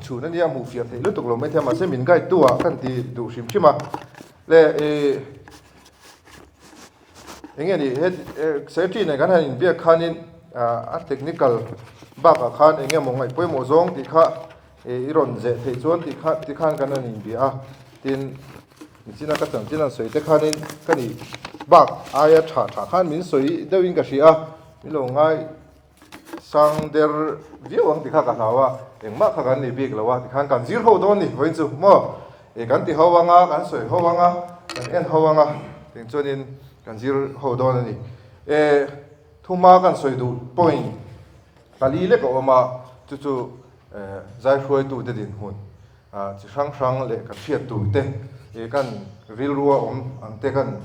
chủ nên đi mù phiệt thì lúc tục lồng mấy theo mà sẽ mình cái tua cần thì đủ xím chứ mà lệ anh nghe đi hết sẽ chỉ này cái này việc khanin technical bác khan anh nghe một ngày quay một zong thì khá iron dễ thì chuan thì khan cái này bị tin chỉ là cái thằng chỉ là sợi thì khanin cái này bác ai trả khan mình sợi đâu in cái gì mình lo ngay sang der view ang tikha ka hawa engma kha kan ni big lawa tikhan kan zir ho don ni voin chu mo kan ti hawanga kan soi hawanga kan en hawanga ting chuanin kan zir ho don ani thuma kan soi du point kali le ko ma chu chu zai khoi tu de din hun chi sang le ka phiat tu te kan ril ruwa ang te kan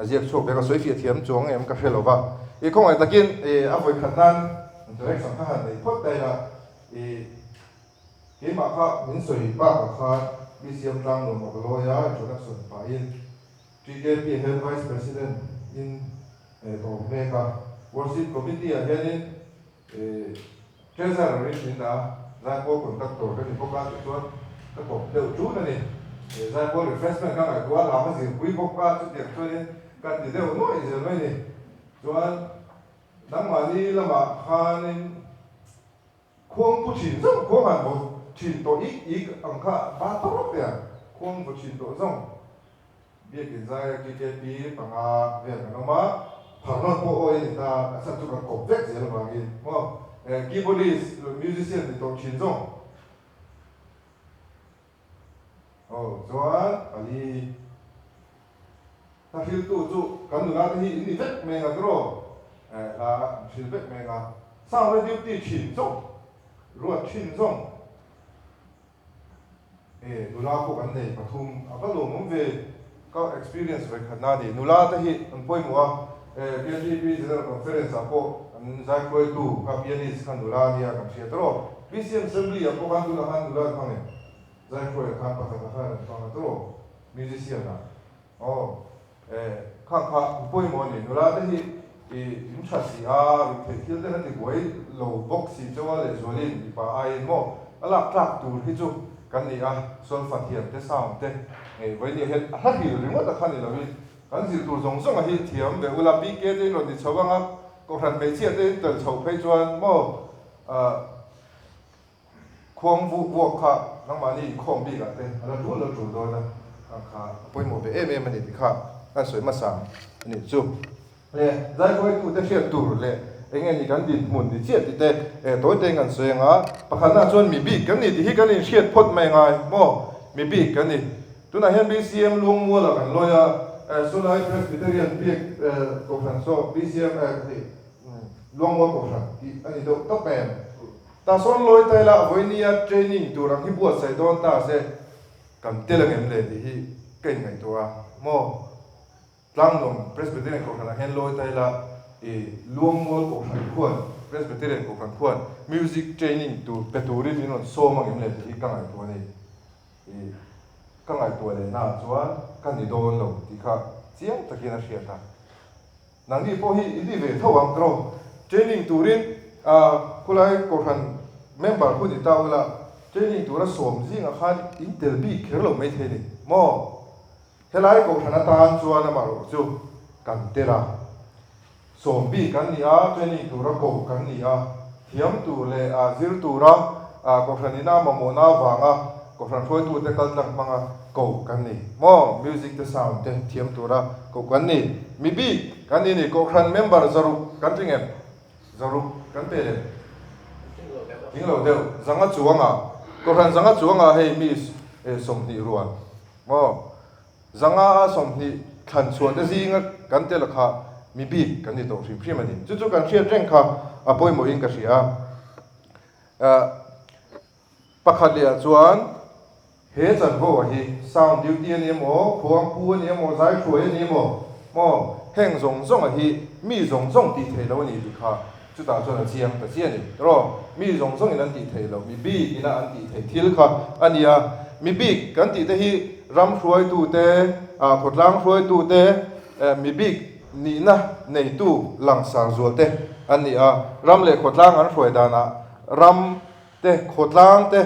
ziak chok be ka soi fiat thiam chong em ka felowa khong ai takin a voi khanan direct sang kha nei phot dai la ke ma kha min soi ba kha BCM rang no ma lo ya introduction pa in TKP head vice president in to meka worship committee a hianin treasurer in da za ko contractor ka ni ko ka chuan ka ko deu chu na ni za ko refreshment ka ai ko la ma zin pui ko ka chu de chuan ka ti deu noi je noi ni chuan nang ma ni lama khanin khong pu chin zong khong han bo chin to ik ang kha ba to ro pe khong pu chin to zong bia kin zai ki ke pi panga ve ka no ma phanon po oi ta sa tu ka ko vek je la ma gi mo keyboardist musician ni to chin zong zoan ali ta hil tu chu kan na hi ni vek me nga dro xin vết mẹ ngà sao nó điêu tì chỉnh rộng ruột chỉnh rộng nula ko kan nei pathum aka lo mom ve ka experience ve khana di nula ta hi an poi mo PNDP general conference apo an zai koi tu ka pianist kan nula nia kan sia tro BCM assembly apo kan nula han nula khane zai koi kan pa ta kha ta tro musician na khang kha poi mo ni nula ta hi in chasi ri thil te han ti boi lo box si chawa le zolin pa ai mo ala tlak tu hi chu kan ni sol fathiam te sound te voi ni het ha hi ri mo ta khani lo mi kan zir tur zong zong hi thiam ve ula pi ke te lo ni chawanga ko ran me chia te tel chau phei chuan mo khong vu kha nang ma ni khong bi ka te ala du lo tu do na kha poi mo be em ni ti kha kan soi ma sang ni chu le zai koi tu te hriat tur le enge ni kan din mun ni chiat ti te toy te ngan soenga pakhana chon mi bi kan ni ti hi kan in hriat phot mai ngai mo mi bi kan ni tuna hian BCM lung mu la kan loya Sulai Presbyterian bi ko khan so BCM ti lung mu ko khan ti ani do top pen ta son loi tai la voinia training turang hi buat sai don ta se kan telangem le ti hi kai ngai to mo lang nom Presbyterian ko khana hen loi tai la luang mol ko khan khuan Presbyterian ko khan khuan music training tu peturin in on so mang im le ti ka ngai to ni ka ngai to le na chuan kan ni don lo ti kha chiang takina hria ta nang ni po hi idi ve thawang tro training turin kulai ko khan member khu di ta la training tu ra som jing a khan intel bi kherlo mai the ni mo helai ko khana tan chuan ma ro chu kan tera som bi kan ni training tu ra ko kan ni thiam tu le zir tu ra ko khanina mamona wanga ko khan phoi tu te kal tang manga ko kan ni mo music the sound te thiam tu ra ko kan ni mi bi kan ni ko khan member zaru kan tingem zaru kan pe le ting lo deu zanga chuanga ko khan zanga chuanga hei mi som ni ruan mo zanga som ni khan chuan te zinga kan te la kha mi bi kan ni to phim phim ani chu kan hria reng kha apoi mo in ka ria pakhat le chuan he chan ho hi sound duty ani mo phuang pu ani mo zai khoi ani mo heng zong zong hi mi zong zong ti thei lo ni ti kha chu ta chuan chiang ta chian ni ro mi zong zong in an ti thei lo mi bi ina an ti thei thil kha ania mi bi kan ti te hi ram hruai tu te khotlang hruai tu te mi bi ni na nei tu lang sang zual te ani ram le khotlang an hruai dana ram เตะโคตรล้างเตะ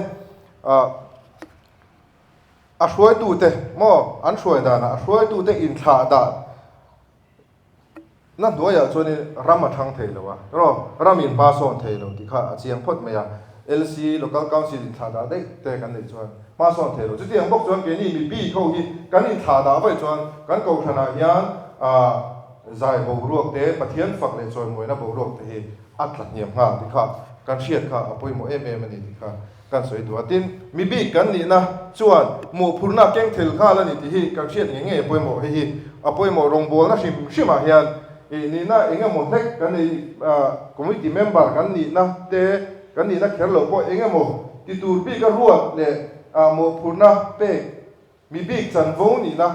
ช่วยตูเตะมออันช่วยได้นะช่วยตูเตะอินทราดานั่นตัวอย่างชวนนี่รามาทั้งเทลวะรอรามินพาสอนเทลที่ข้าเสียงพดไม่ยา LC local council อินทราดาได้เตะกันเลยชวนมาสอนเทลจุดที่ยังบอกชวนเกนี่มีบีเขาที่กันอินทราดาไปชวนกันกูขนาดยันใจบูรวกเตะปะเทียนฝักเลยชวนมวยนะบูรวกเตะอัดหลักเงียบห่าที่ข้ากันเชียดข้าปุยโมมันนี่ที่ข้ากันสวยตัวตินมีบีกันนี่นะชวนหมู่พูน่าเก่งเทลข้าแล้วนี่ที่กันเชียดอย่างเงี้ยปุยโมปุยโมรงบัวนะชิมาเฮียนนี่นะเองหมดเล็กกันนี่community member กันนี่นะเตะกันนี่นะแค่เราก็เองหมดที่ตูบีก็รัวเลยหมู่พูน่าเป๊กมีบีจันโวนี่นะ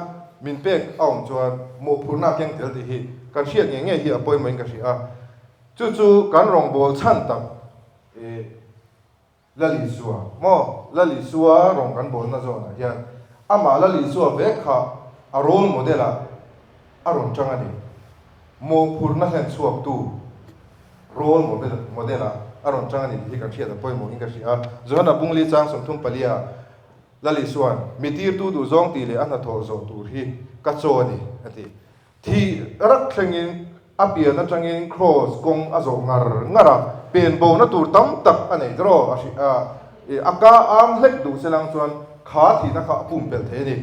มินเป๊กเอาจวนหมู่พูน่าเก่งเทลที่กันเชียดอย่างเงี้ยที่ปุยโมกันสิจู่ๆกันรงบัวชั้นต่ำละลิสัวมอละลิสัวรองกันบนนั่นส่วนนะยันมาละลิสัวเวกค่ะอารมณ์โมเดลอะอารมณ์จังอันนี้โมพูนักเรียนสวบตูโรลโมเดลอะอารมณ์จังอันนี้ที่กันเชียร์แต่พอยโมอิงกันเชียร์จวนน่ะบุ้งลีจังสมทุมปลียละลิสัวมิตีร์ตูดูจงตีเลยอันนั้นทอโซตูที่กัจโจนี่อันที่รักเชิงอินอาเปียนั่นจังอินครอสกงอาโซงาระเป็นโบนัตูตั้มตักอันนี้รออากาอังเล็กดูเสลังส่วนขาที่นักปุ่มเปิลเทนี่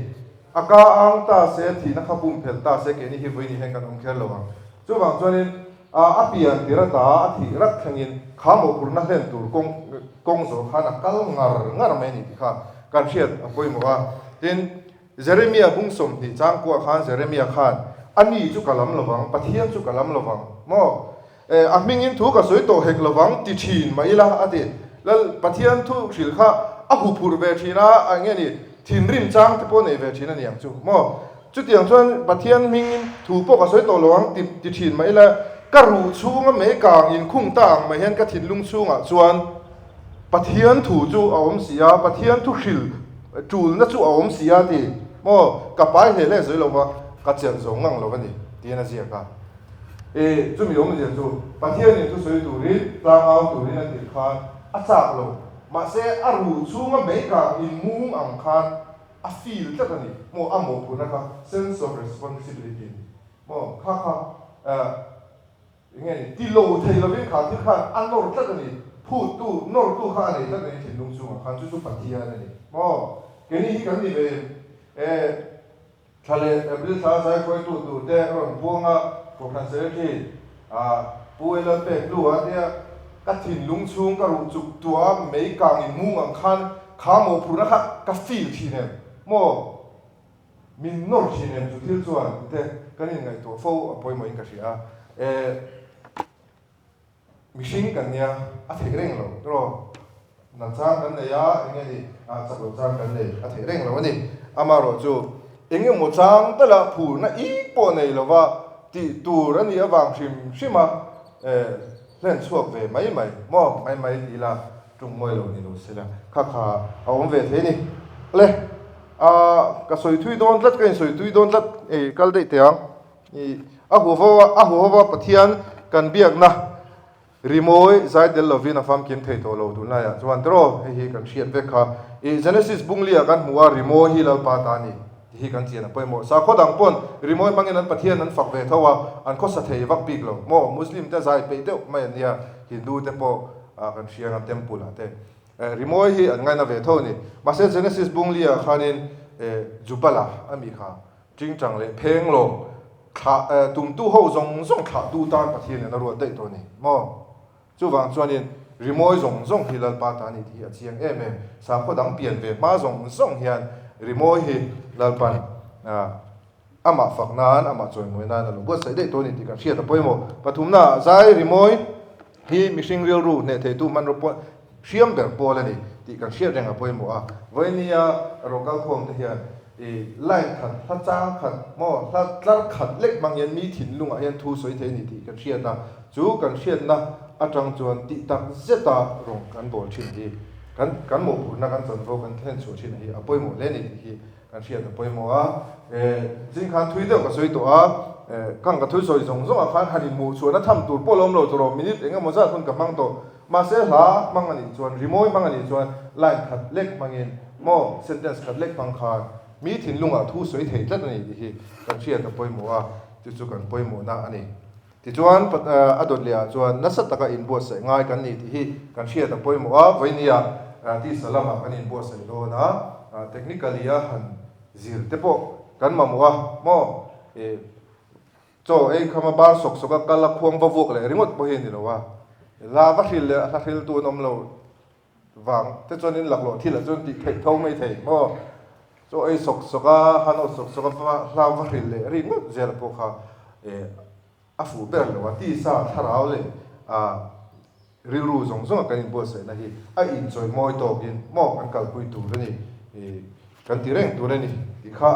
อากาอังตาเสที่นักปุ่มเปิลตาเสกนี่ฮิวนี่เห็นกันองค์เขลวังจู่บางส่วนนี้อาเปียนที่ระตาที่รักแข่งอินขาโมกุนักเล่นตูกงโซขานักกัลงาระไม่นี่ที่ข้าการเชียร์คุยมาว่าทีนเจเรมียบุ้งสมที่จางกัวขานเจเรมียขานอันนี้จุกกะลำระวังปะเทียนจุกกะลำระวังมอมิงินถูกกับสวยโตเฮกระวังติชินมาอีละอดีแล้วปะเทียนถูกสิลข้าหูพูดเวทีนะอันนี้นี่ทินริมจางที่พวกในเวทีนั่นอย่างจู่มอจุดอย่างส่วนปะเทียนมิงินถูกพวกกับสวยโตระวังติชินมาอีละก็รู้ชูงเมกางอินคุ้งต่างมาเห็นก็ทินลุงชูงส่วนปะเทียนถูกจู่เอาเสียปะเทียนถูกสิลจูนนั่นจู่เอาเสียทีมอกับไปเห็นเลยสวยลงว่าก็เจียนสงงังลงวันนี้ที่นั่นเสียกันจุดมีองค์เดียวจู่ประเทศนี้ทุกส่วนตัวนี้ต่างเอาตัวนี้นั่นเด็กขานอาจากลงมาเสียอารูชูงเมกาอินมุงอังคารอาฟีลจัดนี่โมอาโมพูนะครับ sense of responsibility โมข้าอย่างเงี้ยที่โลเทลวินขาที่ข้าอันนอร์จัดนี่พูดตู้นอร์ตู้ข้านี่จัดนี่ถึงลุงชูงอังคารจู่ประเทศนี่โมแค่นี้กันนี่เป็นทะเลบริษัทใช้คอยตู้เด็กรุ่นพวกอ่ะพวกนั้นเสียที่ป่วยแล้วเป็ดดูว่าเนี่ยก็ถิ่นลุงชุงก็รู้จุกตัวไม่กางอินมุงอังคันขาโมพูนะครับก็ฟีลทีเนี่ยโมมินนอร์ทีเนี่ยจุดที่ส่วนเด็กก็นี่ไงตัวฟูป่วยโมอิงก็เสียมิชิงกันเนี่ยอาทิตย์เร่งเราตัวนั่นจ้างกันเนี่ยยังไงดิจับเราจ้างกันเลยอาทิตย์เร่งเราวันนี้อามาโรจูเองยังหมดจ้างแต่ละผู้น่ะอีปนเลยเราว่าที่ตัวนั้นนี่บางชิมาเล่นช่วงเวไม่มอไม่ดีละตรงมวยเรานี่ดูสิละข้าเอาผมเวทีนี่เลยก็สวยทุยโดนรัดกันสวยทุยโดนรัดก็ได้เตียงหัวว่าปะเทียนกันเบียกนะรีโมยใจเดลลวินาฟามกินเทโตโลดูน่าจะจวนตรอให้กันเชียนเวค่ะเจเนซิสบุ้งเลียกันหัวรีโมยฮิลล์ปาตานีที่กันเชียนไปหมดสาขดังปนรีโมยบางอย่างนั้นปะเทียนนั้นฝักเวทว่าอันก็สะเทยวักปีกเราโมมุสลิมแต่ใจไปเดียวไม่เนี่ยฮินดูแต่พอกันเชียนกันเต็มปุระแต่รีโมยฮีอันไงนะเวทนี่มาเซเจเนซิสบุ้งเลียขานินจุบลาอเมริกาจริงจังเลยเพลงลงขาตุ่มตู้ห้องส่งขาดูตานปะเทียนนั้นรัวได้ตัวนี้โมจู่วางส่วนนี้รีโมยส่งฮิลล์ปาตานีที่เชียงสาขดังเปลี่ยนเวมาส่งเฮียนรีโมยฮิลล์ปันมาฝักนานมาจอยมวยนานแล้วก็ใส่ได้ตัวนี้ที่กันเชียร์แต่พอยโมปฐุมน่ะใจรีโมยฮีมิชิงเรียลรูเนี่ยเทตุมันรบเชื่อมแบบโปเลยนี่ที่กันเชียร์ยังกับพอยโมวันนี้เราก็คงจะเห็นไล่ขัดถ้าจ้างขัดโมถ้าลัดขัดเล็กบางยันมีถิ่นลุงยันทูสวยเทนี่ที่กันเชียร์นะจู่กันเชียร์นะอาจารย์จวนติตักเจตารงกันบอลชินที่กันหมู่นักการสันโฟกันเทนโซชินที่พอยโมเล่นนี่ที่กันเชียร์แต่พอยโมจริงขันทุยเดียวกับสวยตัวกังกับทุยสวยส่งอาคารหันหมู่ส่วนนั้นทำตัวโปล้มเราตัวมินิเองก็มั่งตัว mà sẽ là mang anh chuan remoi mang anh chuan line khát lek mangin mo sentence khát lek pang kha mi thin lunga thu soi thei tlat ani hi kan chia ta poimo a chu chu kan poimo na ani ti chuan adot lia chuan nasat taka inbox sai ngai kan ni ti hi kan chia ta poimo a voinia ti salama kan inbox sai do na technically a han zir te po kan mamwa mo cho ei khama bar sok soka kala khuang ba vok le remote po hin ni lo wa la va thil le a thil tu nom lo wang te chonin laklo thil a chon ti thei thau mai thei mo cho ei sok soka hano sok soka la va thil le remote zel po kha a fu ber lo wa ti sa tharau le riru zong zong kan in bo se na hi a enjoy moi to gin mo kan kal pui tu ni kan ti reng tu ni ti kha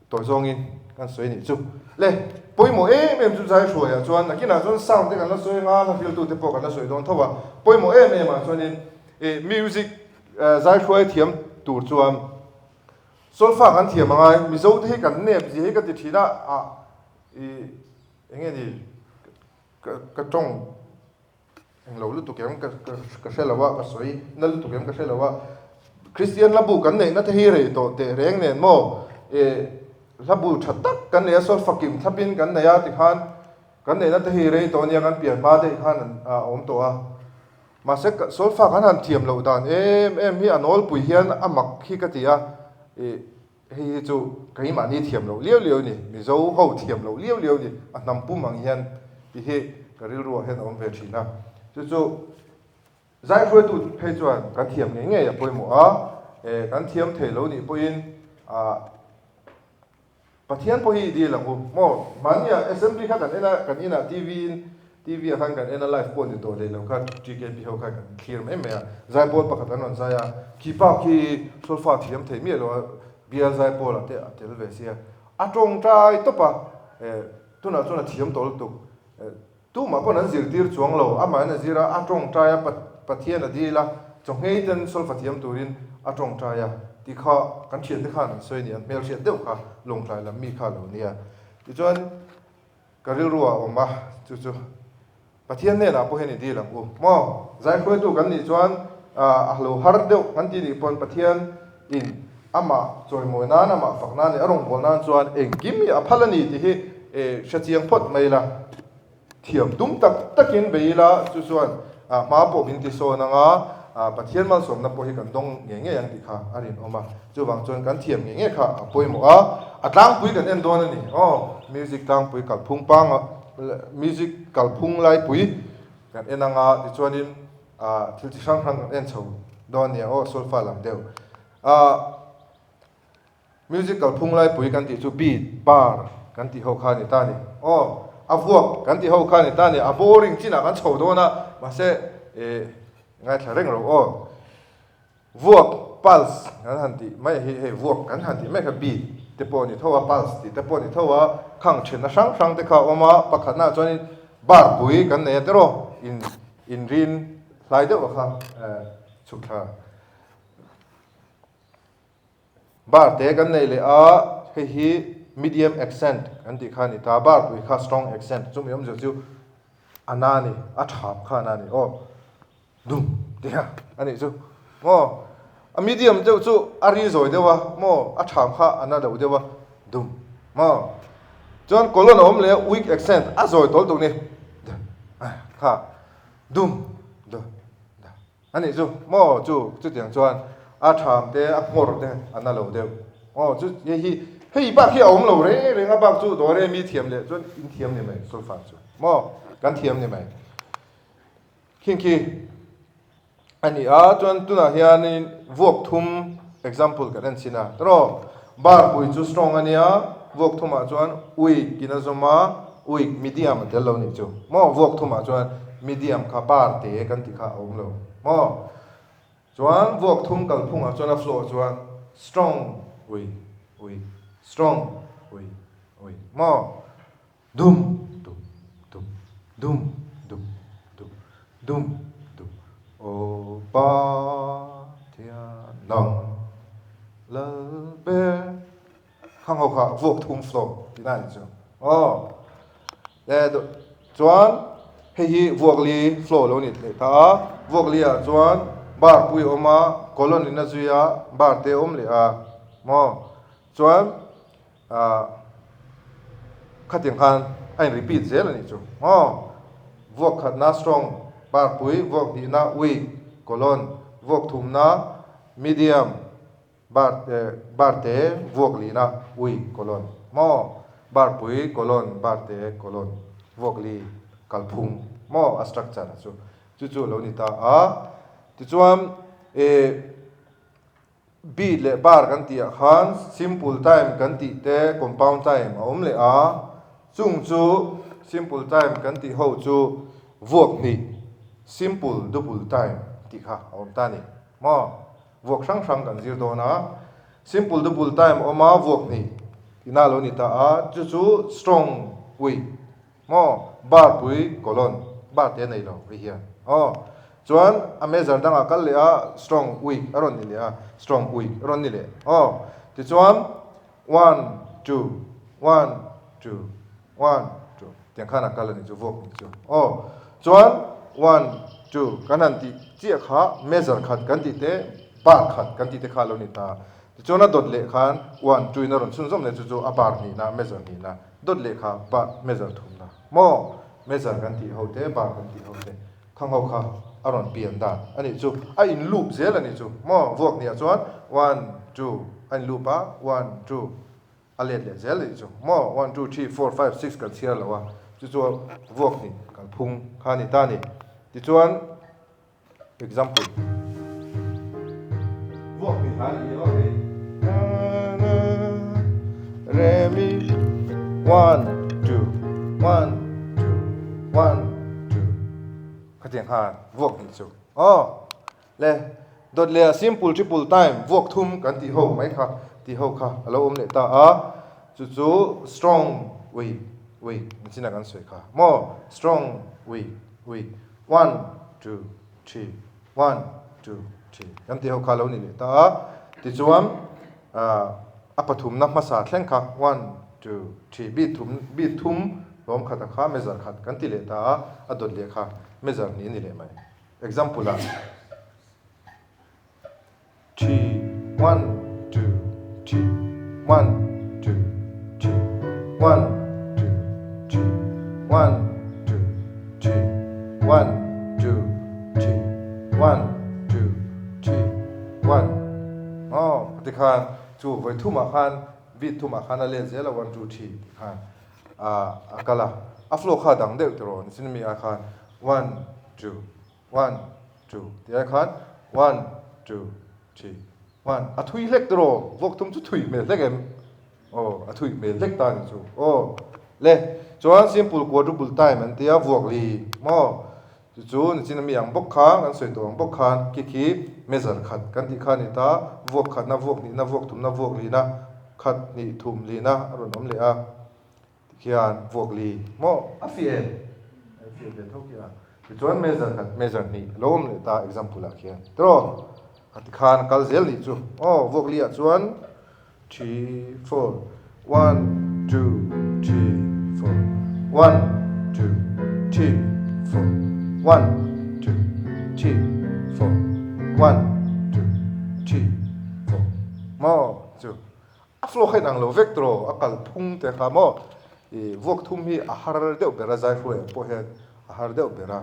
to zong in kan soi ni chu le poimo em chu zai shuo ya chuan na kina chuan sound te kan la soi nga na feel tu te po kan la soi don thowa poimo em ma chuan in music zai shuo thiam tur chuan solfa kan thiam ngai mi zo te kan ne ji he ka ti thina enge ni ka tong eng lo lu tu kem ka shelawa ka soi na lu tu kem ka shelawa Christian labu kan nei na te hi re to te reng nen mo labu thatak kan ne sol fakim thapin kan ne ya ti khan kan ne na te hi re to nia kan pian ma de khan om to a ma se sol fa kan han thiam lo dan em hi anol pui hian amak khi ka tia hi chu kai ma ni thiam lo liu ni mi zo ho thiam lo liu ni a nam pu mang hian ti he ka ril ro hen om ve thina chu zai roi tu phei chuan kan thiam nge ya poimo a kan thiam thei lo ni poin pathian po hi di lang mo mania assembly kha kan ina tv khan kan ena live pon to le lo kha tkp ho kha kan clear me me zai pol pakhat anon zaya ki pa ki solfa thiam thei mi lo bia zai pol ate atel ve sia atong trai to pa tuna thiam tol tu tu ma pon an zir tir chuang lo ama na zira atong trai pathian adi la chong hei ten solfa thiam turin atong trai ti kha kan thian te khan soi ni an mel thian deuh kha long trai lam mi kha lo nia ti chuan karil ruwa oma chu pathian ne na po he ni di lang mo zai khoi tu kan ni chuan a lo har deuh kan ti ni pon pathian in ama choi moi na na ma fakna ni arong bol na chuan engkim mi a phalani ti hi shachiang phot mai la thiam tum takin beila chu chuan ma po bin ti so na nga pathian mal som na po hi kan dong nge yang ti kha arin oma chu wang chon kan thiam nge kha poimo atlang pui kan en don ani music tang pui kal phung pang music kal phung lai pui kan enanga ti chuanin thil chi sang kan en chho don nia solfa lam deu music kal phung lai pui kan ti chu beat bar kan ti ho kha ni ta ni avuak kan ti ho kha ni ta ni a boring china kan chho do na ma se ngai thareng ro vuak pulse kan han ti mai he vuak kan han ti mai kha beat te po ni thowa pulse ti te po ni thowa khang chen na sang te kha oma pakhat na chuan bar pui kan ne te ro in rin hlai de wa kha chukha bar te kan nei le hi medium accent kan ti kha ni ta bar pui kha strong accent chum yom jo chu anani a thap kha na ni dum dia ani chu mo a medium chu ari zoi dewa mo a tham kha ana do dewa dum mo chon kolon om le weak accent a zoi tol tu ni kha dum do da ani chu mo chu tiang chuan a tham te a ngor te ana lo deu chu ye hi hei ba khi om lo re nga ba chu do re mi thiam le chon in thiam ni mai sol fa chu mo kan thiam ni mai khi ani chuan tuna hianin vok thum example kan an sina tro bar pui chu strong ania vok thuma chuan weak kina zoma weak medium tel lo ni chu mo vok thuma chuan medium kha bar te kan ti kha om lo mo chuan vok thum kal phunga chuan a flow chuan strong weak strong weak mo dum dum dum dum dum dum dum o ba thian nong la be khang ho vok thum flow ti nan chu le chuan hei hi vuakli flow lo ni le ta vuakli a chuan bar pui oma colon in a zuya bar te le a mo chuan khatiang khan ai repeat zel ani chu mo vuak khat na strong bar pui vuak di na weak colon vuak thum na medium bar te vuak li na weak colon mo bar pui colon bar te colon vuak li kalphung mo a structure chu chu lo ni ta a ti chuan b le bar kan ti khan simple time kan ti te compound time a le a chung chu simple time kan ti ho chu vuak ni simple double time ti kha ta ni mo vuak sang kan zir do na simple double time oma vuak ni ina lo ni ta a chu strong weak mo bar pui colon bar te nei lo vi hian chuan a measure dang kal le a strong weak aron ni le a strong weak aron ni le ti chuan 1 2 1 2 1 2 tiang khana kal ni chu vok ni chu chuan 1 2 kanan ti chia kha measure khat kan ti te bar khat kan ti te kha lo ni ta ti chuan a dot le khan 1 2 na ron sun som le chu a bar ni na measure ni na dot le kha ba measure thum na mo measure kan ti ho te bar kan ti ho te khang ho kha aron pian da ani chu a in loop zel ani chu mo vok ni a chuan 1 2 an loop a 1 2 a let le zel ani chu mo 1 2 3 4 5 6 kan sia lo wa chu chu vok ni kan phung kha ni ta ni ti chuan example vok ni kha ni lo ni re mi 1 2 1 2 1 khatiang khan vuak ni chu le dot le simple triple time vuak thum kan ti ho mai kha ti ho kha alo le ta a chu strong weak china kan soi kha mo strong weak 1 2 3 1 2 3 kan ti ho kha lo ni le ta a ti chuan apathum na masa thleng kha 1 2 3 bi thum lom khata kha measure khat kan ti le ta a dot le kha measure ni le mai example la 3 1 2 3 1 2 3 1 2 3 1 2 3 1 2 3 1 2 3 1 ti khan chu voi thu ma khan bit thu ma khan a le zela 1 2 3 khan akala aflo kha dang de tro sin mi a khan 1 2 1 2 ti a khan 1 2 3 1 a thui lek tro vok tum chu thui me lek em a thui me lek ta ni chu le chuan simple quadruple time an tia vok li mo chu ni sin mi ang bok kha an soi tong bok khan ki measure khat kan ti khan ni ta vok khat na vok ni na vok tum na vok li na khat ni thum li na ron om le a khian vok li mo a fiel le thok ya ti chuan measure ni lom le ta example a khian tro at khan kal zel ni chu vok li a chuan 3 4 1 2 3 4 1 2 3 4 1 2 3 4 1 2 3 4 mo chu a flow khain ang lo vectro akal phung te kha mo vok thum hi a har deuh bera zai fro po he a har deuh bera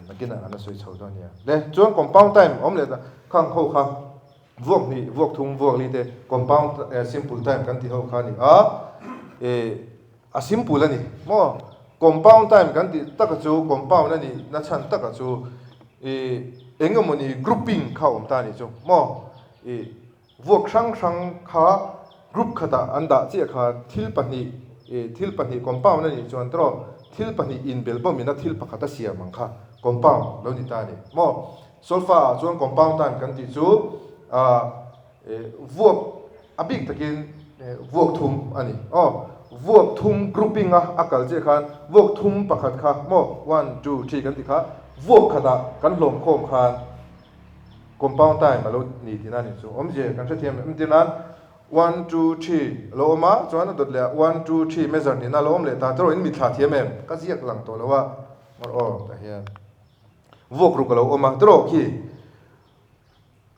nakina ana soi chhodon ya le chuan compound time om le khang kho kha vok thum vok li te compound simple time kan ti ho kha ni a simple ani mo compound time kan ti taka chu compound ani na chan taka chu engemoni grouping kha om ta ni chu mo vok sang kha group khata anda che kha thil pani compound ani chuan tro thil pani in bel bom ina thil pakhata sia mang kha compound lo ni ta ni mo solfa chuan compound time kan ti chu vok abik takin vok thum ani vok thum grouping a akal che khan vok thum pakhat kha mo 1 2 3 kan ti kha vok khata kan hlom khom khan compound time alo ni tina ni chu omje kan the thiam tinan 1 2 3 lo ma chuan dot le 1 2 3 measure ni na lo om le ta tro in mi thla thiam em ka ziak lang to lo wa oh ta hian vok ru kalo oma tro ki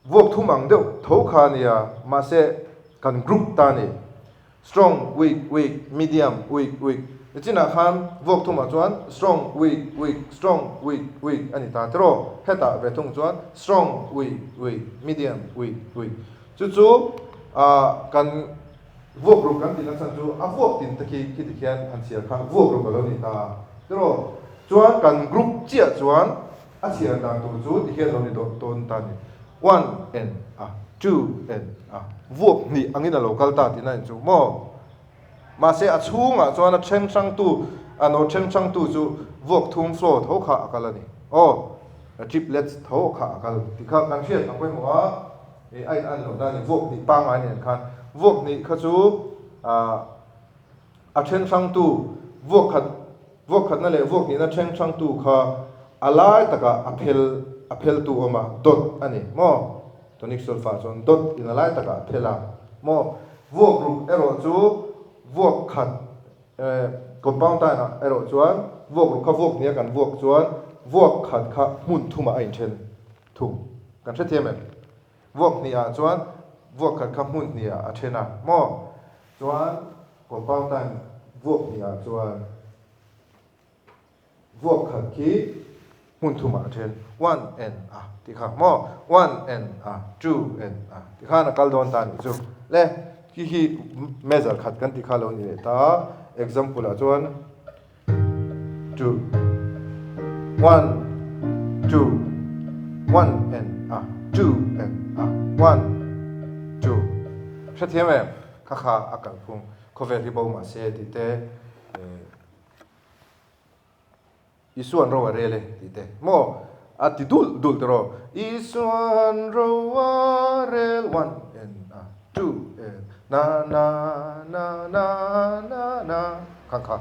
vok thumang deuh tho kha nia ma se kan group ta ni strong weak medium weak china khan vok thuma chuan strong weak strong weak ani ta tro heta ve thung chuan strong weak medium weak chu kan vok ru kan tin san chu a vok tin ta ki ti khian an sia kha vok ru kalo ni ta tro chuan kan group chia chuan a sia ta tu chu ti khian lo ni ton ta ni 1 and 2 and vok ni angina local ta ti na chu mo mà sẽ ở chung à cho nó chen sang tu nó chen sang tu chu vok thum flow thấu khả cả lần này triplets thấu khả cả thì khác càng chuyện càng quen hóa thì anh ăn rồi đây vok thì ba ngày này khan vok thì khá chú chen sang tu vok khát nó lại vok thì nó chen sang tu khá alai taka apel tu oma dot ani mo tonic sulfate chon dot in alai taka apela mo vok ru ero chu vok khat compound ta na ero chuan vok ru kha vok nia kan vok chuan vok khat kha mun thuma ain chen thum kan the thiam vok nia chuan vok khat kha mun nia a thena mo chuan compound ta vok nia chuan vok khat ki mun thuma chen 1 and ti kha mo 1 and 2 and ti kha na kal don ta ni chu le hi measure khat kan ti kha lo ni ta example a chuan 2 1 2 1 and 2 and 1 2 sẽ thiam em kha akal phung cover ri bo ma se ti te isuan ro rele ti te mo ati dul ro isuan ro rel 1 and 2 and na kha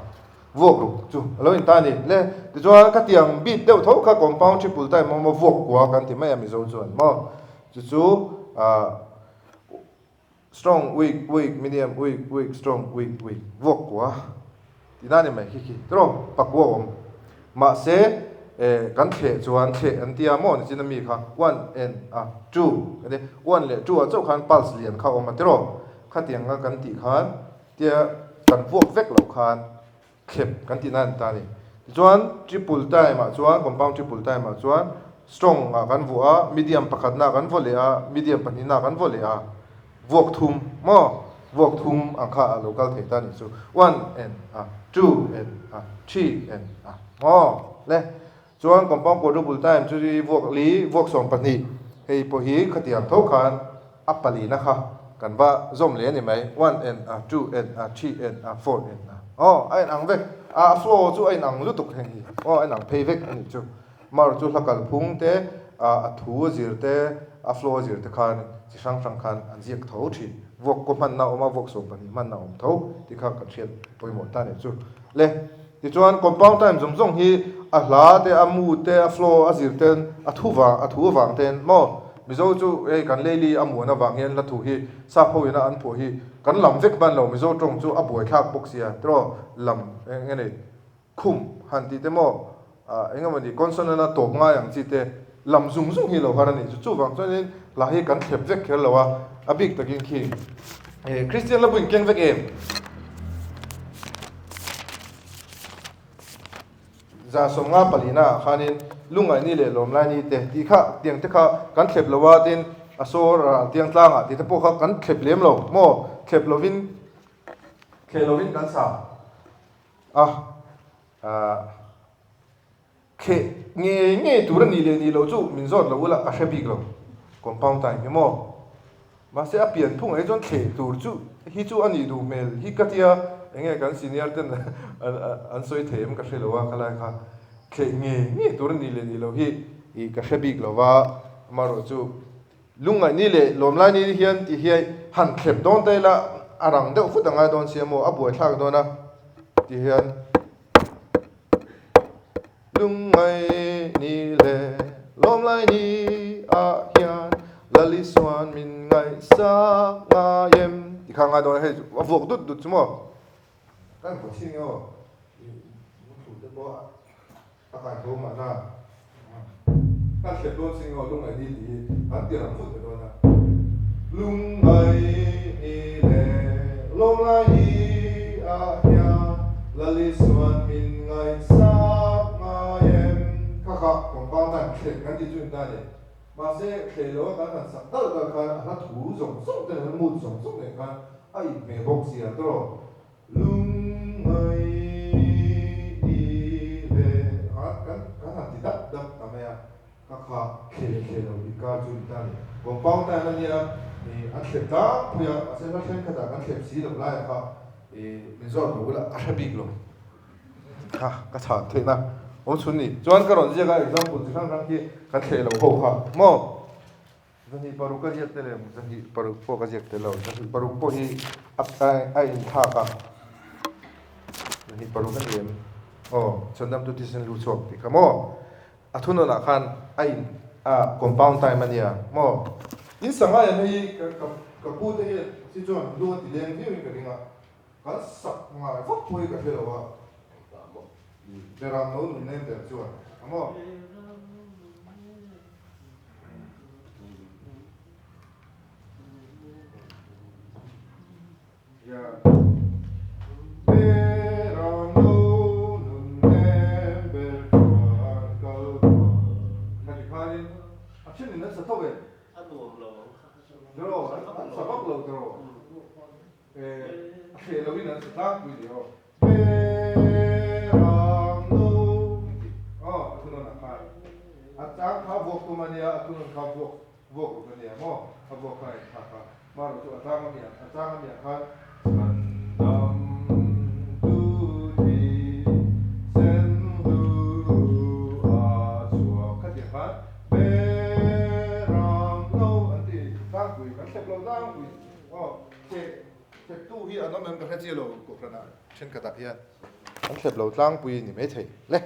vok ru chu lo in ta ni le ti chuan ka tiang beat deuh tho kha compound triple time mo vok kwa kan ti mai mi zo chuan mo chu strong weak medium weak strong weak vok kwa ti na ni mai ki tro pakwa om ma se kan the chuan the an tia mo ni chin mi kha 1 and 2 ade 1 le 2 a chau khan pulse lian kha om atro kha tiang ga kan ti khan tia kan vok vek lo khan khep kan ti nan ta ni chuan triple time ma chuan compound triple time ma chuan strong kan vua medium pakhat na kan vole medium pani na kan vole vok thum mo vok thum angkha local the ta ni chu 1 and 2 and 3 and mo le chuan compound quadruple time chu vok li vok som pani hei po hi khatiam tho khan apali na kha kan ba zom le ni mai 1 and 2 and 3 and 4 and ai ang vek flow chu ai ang lutuk heng hi ai ang phei vek ani chu mar chu lakal phung te thu zir te flow zir te khan chi sang khan an jiak tho thi vok ko man na oma vok som pani man na om tho ti kha ka thiat poimo ta ni chu le ti chuan compound time zong hi a hla te a mu te a flow a zir ten a thu wang ten mo mizo chu kan leili amu na wang hian la thu hi sa phoina an pho hi kan lam vek ban lo mizo tong chu a boi thak box ya tro lam ngene khum han ti te mo engamani consonant na top nga yang chi te lam zung hi lo harani chu wang chuan in la hi kan thep vek khel lo a big takin khi christian la buin keng vek em za som nga palina khanin lungai ni le lom lai ni te ti kha tiang te kha kan thlep lowa tin asor tiang tlanga ti te po kha kan thlep lem lo mo thlep lovin kan sa khe nge tur ni le ni lo chu min zot lo la a hrebik lo compound time mo ma se a pian phung ai chon khe tur chu hi chu ani du mel hi katia enge kan senior ten an soi them ka hrelowa khala kha khe nge tur ni lo hi I ka hrebik lowa maro chu lunga ni le lomlai ni hian ti hi han khlep don te la arang deuh futanga don siamo a boi thak dona ti hian lungai ni le lomlai ni a hian lali swan min ngai sa nga yem ti khanga don he vok dut chumo kan ko chingo mu thu te bo ta khai thô mà na ta thiệt luôn sinh ngồi lúc này đi thì hắn tiền làm phút rồi đó na lung ấy đi lệ lom lai đi à ya la li xuân min ngày sa ngày em khắc khắc còn bao nhiêu thiệt cái gì chuyện ta đấy mà sẽ thiệt lo cái này sắp tới cái nó thủ dùng dùng cái nó mút dùng này cái ai mẹ bốc xì đó lung ấy đi lệ cái này thì đắt đắt làm gì à các khá khéo đi cả chuyện ta này còn bao nhiêu này thì anh khép đó bây giờ sẽ nói thêm cái đó anh khép xí được lại cả thì mình dọn đủ là Arabic luôn ha cái thằng thế nào ông xuân này cho anh cái đó gì cái example thì thằng kia cái khéo là hậu ha mo jadi baru kerja telem jadi baru po kerja telau jadi baru po hi ai tha ka jadi baru kan dia oh sondam tu tisen lu chok ti kamo athuno na khan ai compound time mania mo in sanga ya nei ka pu te si chon lu ti leng vi ka ringa ka sak nga fok poi ka thelo wa there are no name there chuan kamo ya Verano non è per calma actually nasa to eh dro sabak lo dro lawin na sa video Verano atuno na ka at ang habok ko man ya atuno habok ko man ya mo habok ka ka maro to atama niya ka Sandam tuji sendu aswa kadihan berang no anti tangui kan teplo tangui che tu hi anam em ka chelo ko prana chen ka tak hian an teplo tangui ni me thei le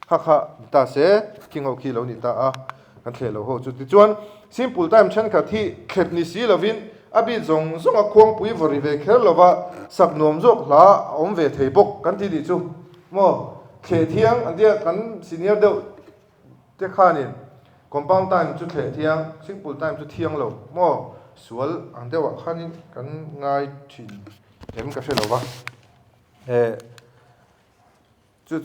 kha ta se king ho ki lo ni ta a kan thelo ho chu ti chuan simple time chen ka thi khep ni si lovin abi zong zong a khuang pui vori ve kher lova sak nom jok la om ve thei bok kan ti di chu mo khe thiang andia kan senior deuh te khanin compound time chu khe thiang simple time chu thiang lo mo sual ang dewa khanin kan ngai thin em ka fe lova chu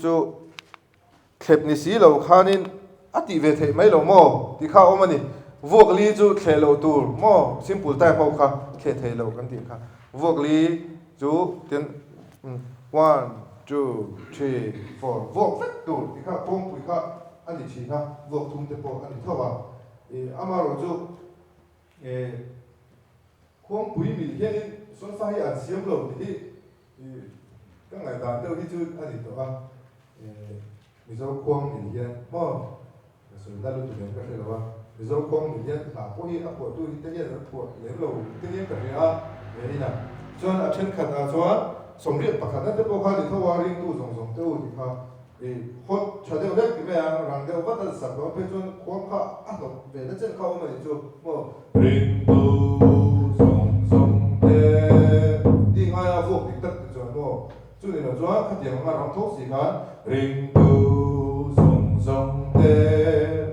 khep ni si lo khanin ati ve thei mai lo mo ti kha omani vok li chu thelo tur mo simple type ho kha khe thelo kan ti kha vok li chu ten 1 2 3 4 vok vet tur ti kha pom pui kha ani chi na vok thum te po ani thawa amaro chu khom pui mi hian son fa hi an siam lo ti ka ngai da te hi chu ani to a mi zo khom mi hian mo so da lu tu ne ka thelo wa dấu công người dân là có hiện của tôi tất nhiên là của lấy lầu tất nhiên cả cái đấy là cho nên trên khẩn cho sống điện bạc khẩn đất bao khai thì thâu hoa riêng tu sống sống tu thì ha thì hốt cho đều đấy cái mẹ rằng đều bắt đầu sập đó bên trên khoáng khá nó về nó trên khâu mà cho mà riêng tu sống sống thế đi ngay là vô thì tất cho nó cho nên là cho các tiếng mà làm thuốc gì cả riêng tu sống sống thế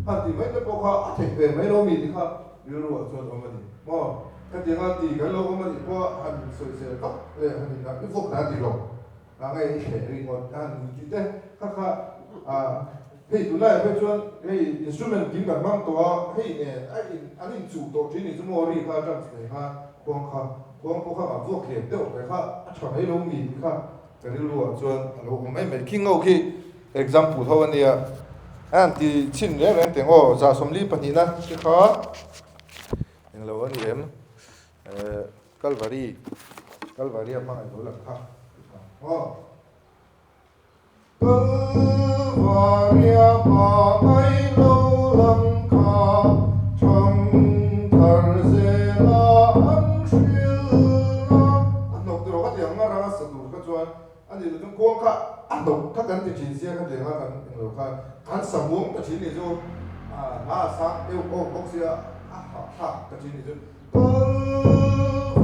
hati mấy cái bộ kha thạch về mấy lô mì thì kha yêu rồi cho ông mình mo cái tiếng anh thì cái lô ông mình có hành sợi sợi cọc hành là cái phục đá thì rồi là ngay thể riêng một hành chỉ thế kha hey tụi này phải cho hey instrument kiếm cả mang tổ hey nè anh chủ tổ chỉ này chúng moi đi kha trong này kha quang bộ kha mà vuốt hiểm tiêu cái kha cho mấy lô mì thì kha cái yêu rồi cho lô mấy mấy kinh ngô khi example thôi anh à anh thì chín đấy em tiếng ô giả sum li pani na cái khó anh lâu anh em Calvary mang cái đồ là khác ô Calvary mang cái đồ làm khác trong thar zela anh shila anh nộp đồ cái tiếng mà ra sử dụng cái chuyện anh thì chúng quăng cả anh nộp các cái chuyện gì cái tiếng là cái nộp cái kan samung ka chini jo na sa eu ko boxia ha ka chini jo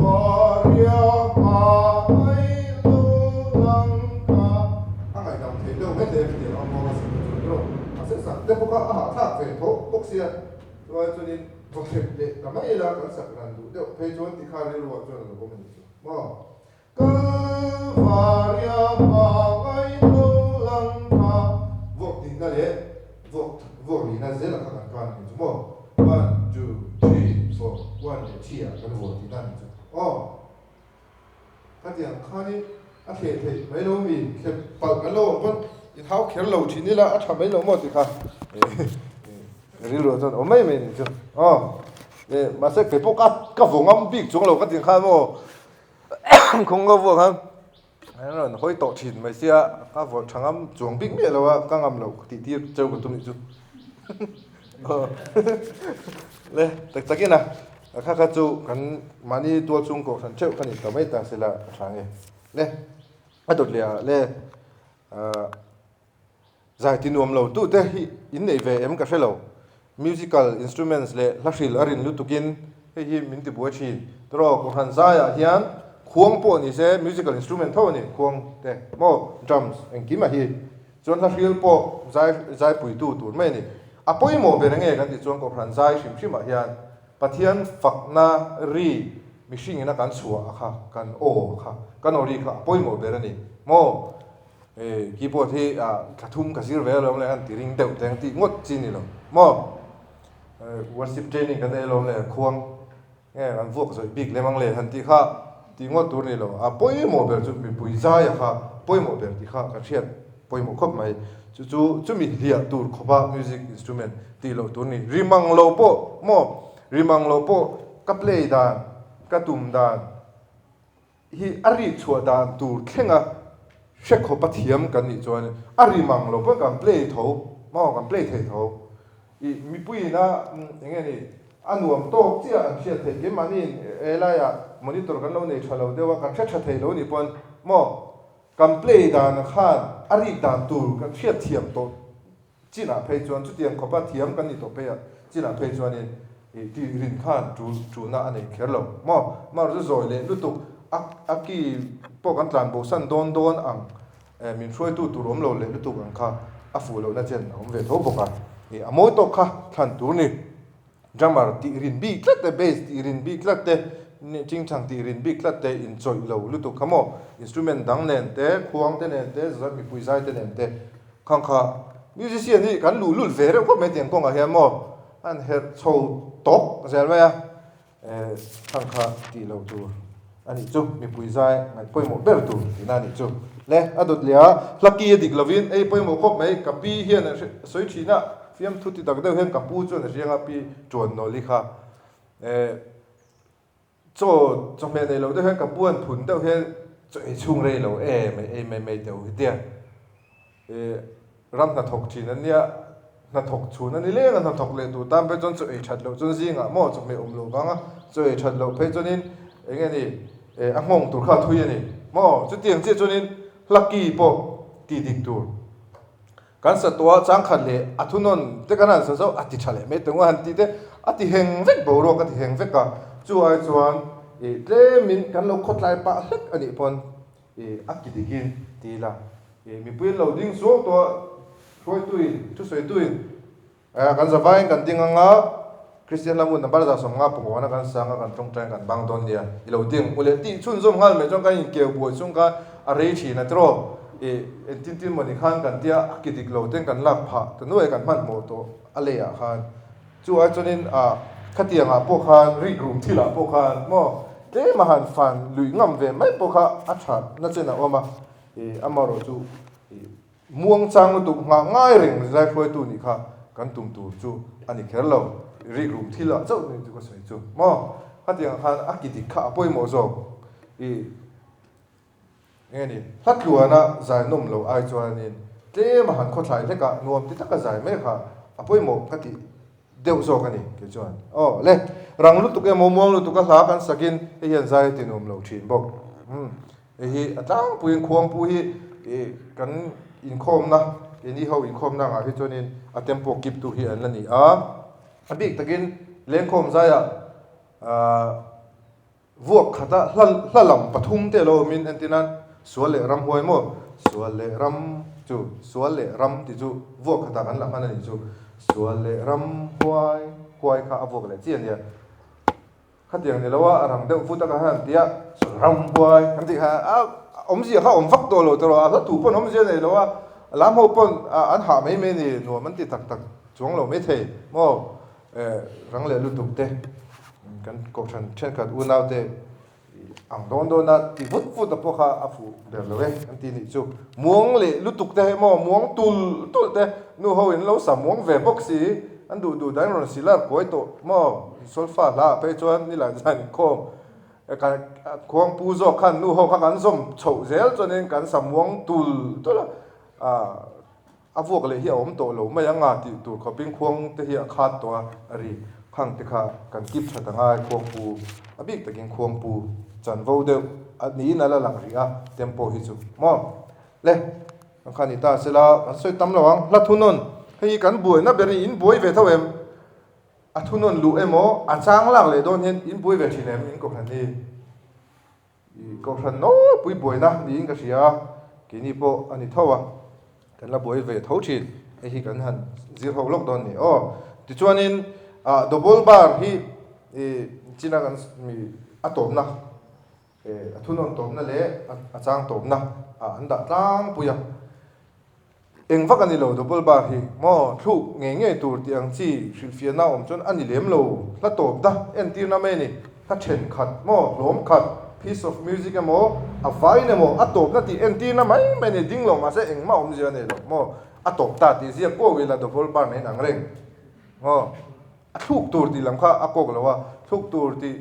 varia mai lo lang ka angai dam the lo ไม่เต็มเดียวเอามองมาสิจุดรู้อาศัยสักแต่พวกเขาอาหารท่าเฟรพกเสียตัวจุดนี้พวกเด็กแต่ไม่ได้กันสักนันดูเดี๋ยวเพจวันที่ข้าเรียนรู้จุดนั้นก็ไม่รู้ว่าก็ฟาริอาบางไอ้ลูลังคาพวกที่นั่นแหละพวกนี้น่าจะเล่นกันกันจุดมั้ง 1 2 3 4 1 2 3กันพวกที่นั่นจุดอ๋อถ้าที่อันข้านี่อาเทไม่รู้มีแค่ปัดกันโลกมันอีเท้าแขนเราทีนี้ละอาทำไม่รู้หมดสิครับรีรู้จนโอ้ไม่จนอ๋อมาเสกไปพวกก็ฟงอ้ำบิ๊กจงเราก็ถึงข้ามโอ้คงก็พวกครับนั่นห้อยโตถิ่นไม่เสียก็พวกช่างอ้ำจงบิ๊กเนี่ยเราว่าก็อ้ำเราที่เจ้ากันตรงนี้จุดเลยแต่ตะกี้นะข้าก็จูกันมานี่ตัวจุงก็ฉันเชื่อกันนี่แต่ไม่ต่างเสียละช่างเองเลยอะดุดเลยเลยใจที่นวมเราตู้เตะอินในเวเอ็มก็ใช่เรา musical instruments เลยลักษิลอารินลุตุกินเฮ้ยมินติบัวชีตรอกุฮันซายะเฮียนควงปอนี่เซ่ musical instrument เท่านี้ควงเตะโม่ drums เอ็งกิมาฮีจนลักษิลปอใจปุยตู้ไม่นี่อ่ะปุยโม่เป็นยังไงกันที่จนกุฮันซายชิมเฮียนปะเทียนฝักนารีมิชิงนะกันสัวค่ะกันโอค่ะกันโอรีค่ะปุยโม่เป็นนี่โม่กีบที่กระทุ่มกระซิรเวลเลยอันที่ริงเดาแต่งที่งดจีนี่หรอมอworship training กันได้ลงเลยควงเนี่ยกันพวกสวยบิ๊กเลยมั้งเลยอันที่ข้าที่งดตัวนี่หรอปุยโมเบลจุดมีปุยใจอะค่ะปุยโมเบลที่ข้ากระเทียมปุยโมครบไหมจุมีเลียตัวขบ้า music instrument ที่เราตัวนี้ริมังโลโปมอริมังโลโปกับเพลย์ดานกับตุ้มดานฮีอาริชัวดานตัวแข่งอะเช็คเขาปะเทียมกันนี่จวนอาริมังเราเพิ่งกันเพลย์เท่ามอกันเพลย์เท่าอีมีปุ้ยนะอย่างเงี้ยนี่อันรวมโต๊ะเจ้าเชื่อเทเกมันนี่อะไรอะมอนิเตอร์กันเราเนี่ยชะเราเดี๋ยวว่ากันเช็คเทเรานี่ปอนมอกันเพลย์ดานข้านอาริดานตูกันเชื่อเทียมโต๊ะจีน่าเพย์จวนจุดเดียงเขาปะเทียมกันนี่โต๊ะเพย์จีน่าเพย์จวนนี่ที่รินข้านจูน่าอันนี้แค่เรามารู้สึกเลยรู้ตุอักกี้พวกกันตรานโบสันโดนอังมินช่วยตู้รวมเราเลยรู้ตุกันค่ะอาฟูเราน่าจะผมเวทเขาบอกกันอโมยตกค่ะท่านตัวนี้จำมาตีรินบีคลัดเตเบสตีรินบีคลัดเตนี่จริงจังตีรินบีคลัดเตอินจอยเรารู้ตุขโมอินสตูเมนต์ดังเน้นเตควงเตเน้นเตจะมีปุยใจเตเน้นเตข้างค่ะมิวสิเซียนนี่กันลุเวรก็ไม่เตียงกงอะเฮียโมอันเฮดโชตกเสร็จไหมอะข้างค่ะตีเราตัวอันนี้จุมีปุยใจงั้นปุยโมเบลตัวที่นั่นนี่จุเล่อดุดเลียลักกี้ดิกลวินปุยโมครบไหมกับปีเฮียนสวยชีน่ะฟิล์มทุติตักเดียวเห็นกับผู้จวนเรียงปีจวนโนลิค่ะจำเป็นในเราได้เห็นกับผู้อันทุนเดียวเห็นจะชุ่งเรเราไม่เดียวเดียรำนัดถกชีนั่นเนี่ยนัดถกชูนั่นนี่เลี้ยงนัดถกเลยดูตามไปจนจะชัดเราจนสิงอ่ะมั่วจะไม่อมเราบ้างอ่ะจะชัดเราไปจนนี้อย่างเงี้ยนี่อังมงตัวข้าทุยนี่มั่วจุดเตียงเจ้าจนนี้ลักกี้ปอตีดิกตัวกันสัตว์จังขันเลยอัทุนนแต่กันนั้นสัตว์อัติชาเลไม่ถึงว่าหันตีเตอัติเฮงเวกบ่รอกันติเฮงเวกก็จวนเตมินกันเราขดไหลปะเล็กอันนี้ปนอักกิดิกินตีละมีปืนเราดิ้งสู้ตัวช่วยตุยช่วยตุยกันจะไปกันดิ้งงาคริสเตียนละมุนนับจะสมงาปงวันกันสังกันตรงใจกันบางตอนเดียเราดิ้งอุเลตีชุนซุ่มงาไม่จงกันเกี่ยวบัวซุ่มกันอะไรชีนะทรอทิ้งมันอีกครั้งกันที่อักดิกเราเต้นกันลักพะแต่นู่นกันมันโมโตอะไรอ่ะคันจู่ไอ้จนินขัดยังพวกคันรีกลุ่มที่ละพวกคันโมเต้มาหันฟันลุยงำเวไม่พวกคันอัจฉรินั่นเองนะว่ามาอามาโรจู่ม่วงจังตุกง่ายเร่งใจคอยตุนี่ค่ะกันตุ่มตู่จู่อันนี้แค่เรารีกลุ่มที่ละเจ้านี่จู่ก็ใส่จู่โมขัดยังคันอักดิกข้าป่วยโมโซนี่ฮัดลัวนะใจนุ่มเราไอจวนนี่เจ้มาหันคนไทยเล็กะนวมที่ตักใจไม่ค่ะอภัยหมกกันที่เดี๋ยวโซกันนี่เกี่ยวจวนอ๋อเล่รังลุตุกเอมม่วงลุตุกหากันสักินเฮียนใจที่นุ่มเราชินบอกฮีตั้งปุยควงปุยกันอินคอมนะนี่เขาอินคอมนะอ่ะที่จวนนี่เต็มปกกิบตุเฮียนนั่นนี่อันนี้ตะกินเลี้ยงคอมใจวัวขัดละลำปฐุมเตโลมินอันที่นั้นสวนเลรำหวยมั่วสวนเลร chu sual le ram ti chu vok khata kan lam ani chu sual le ram huai kha avok le chian ya khát tiếng này là wa rang deuh futa ka han tia ram huai kan ti ha om si kha om vak to lo to a thu pon om si này là wa lam ho pon an ha mai me ni no man ti tak tak chuang lo me the mo rang le lu tuk te kan ko chan chen khat u nau te ang don na ti vut da po kha afu der lo an ti ni chu muang le lu tuk te mo muang tul te nu ho in lo sam muang ve bok si an du dai ron silar koi to mo solfa la pe chuan ni lan zan khom ka khong pu zo khan nu ho kha kan zom chho zel chonin kan sam muang tul to la avok le hi om to lo ma yanga ti tur khoping khong te hi khat to ari khang te kha kan kip thata ngai khong pu abik takin khong pu chan vo de ani na la lang ria tempo hi chu mo le khan ni ta sela kan soi tam lawang la thunon hei kan buai na beri in buai ve thawem a thunon lu emo a chang lak le don hen in buai ve thinem in ko khan ni ko khan no pui buai na ni in ka sia kini po ani thawa kan la buai ve tho thin hi kan han zir ho lok don ni ti chuanin double bar hi china kan mi atom na thunon tom na le a chang tom na anda tlang puya eng vak ani lo double bar hi mo thu nge tur tiang chi shilfia na om chon ani lem lo la top da en tir na me ni ta chen khat mo lom khat piece of music emo a vai ne mo a top na ti en tir na mai me ni ding lo ma se eng ma om je ne lo mo a top ta ti zia ko we la double bar ne nang reng mo a thuk tur ti lam kha a ko lo wa thuk tur ti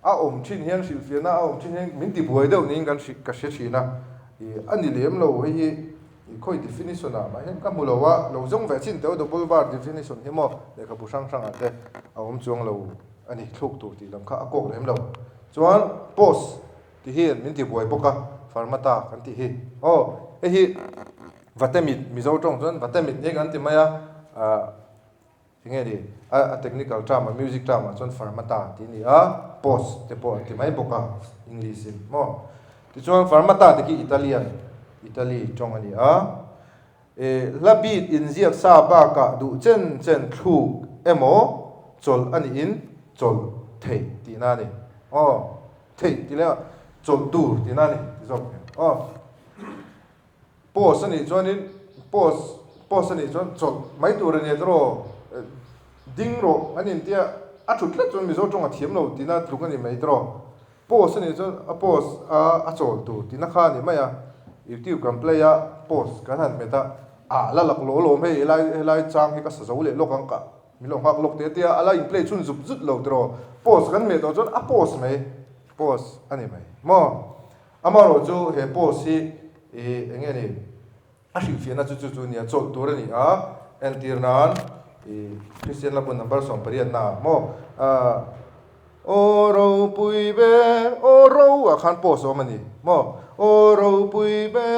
a om chin hian shilfia na a om chin hian min ti buai deuh ning kan ka she thina ani lem lo hi khoi definition a ma hen ka mulowa lo zong ve chin teu double bar definition hi mo le ka bu sang ate a om chuang lo ani thluk tu ti lam kha a kok lem lo chuan post ti hian min ti buai boka farmata kan ti hi hi vatamit mizo tong chuan vatamit ne kan ti maya nge di a technical term a music term chuan farmata ti ni post te po ti mai boka english in mo ti chuan farmata te ki Italy trong ani labit in ziak sa ba ka du chen thu emo chol ani in chol thei ti na ni thei ti le chol tur ti na ni zok pos ani chuanin pos ani chuan chol mai tur ani dro ding ro ani tia a thut le chuan mi zo tong a thiam lo ti na thluk ani mai dro pos ani chuan a pos a chol tur ti na kha ni maya YouTube kan play post kan han meta la lak lo me helai chang hi ka sa zo le lokang ka mi lo hak lok te tia ala in play chun zup zut lo dro post kan me do chon a post me post ani mai mo amaro chu he post hi enge ni a hri fi na chu ni a chol tur ni en tirnan Christian la pun number som parian na mo oro pui be oro a khan post o mani mo oro pui be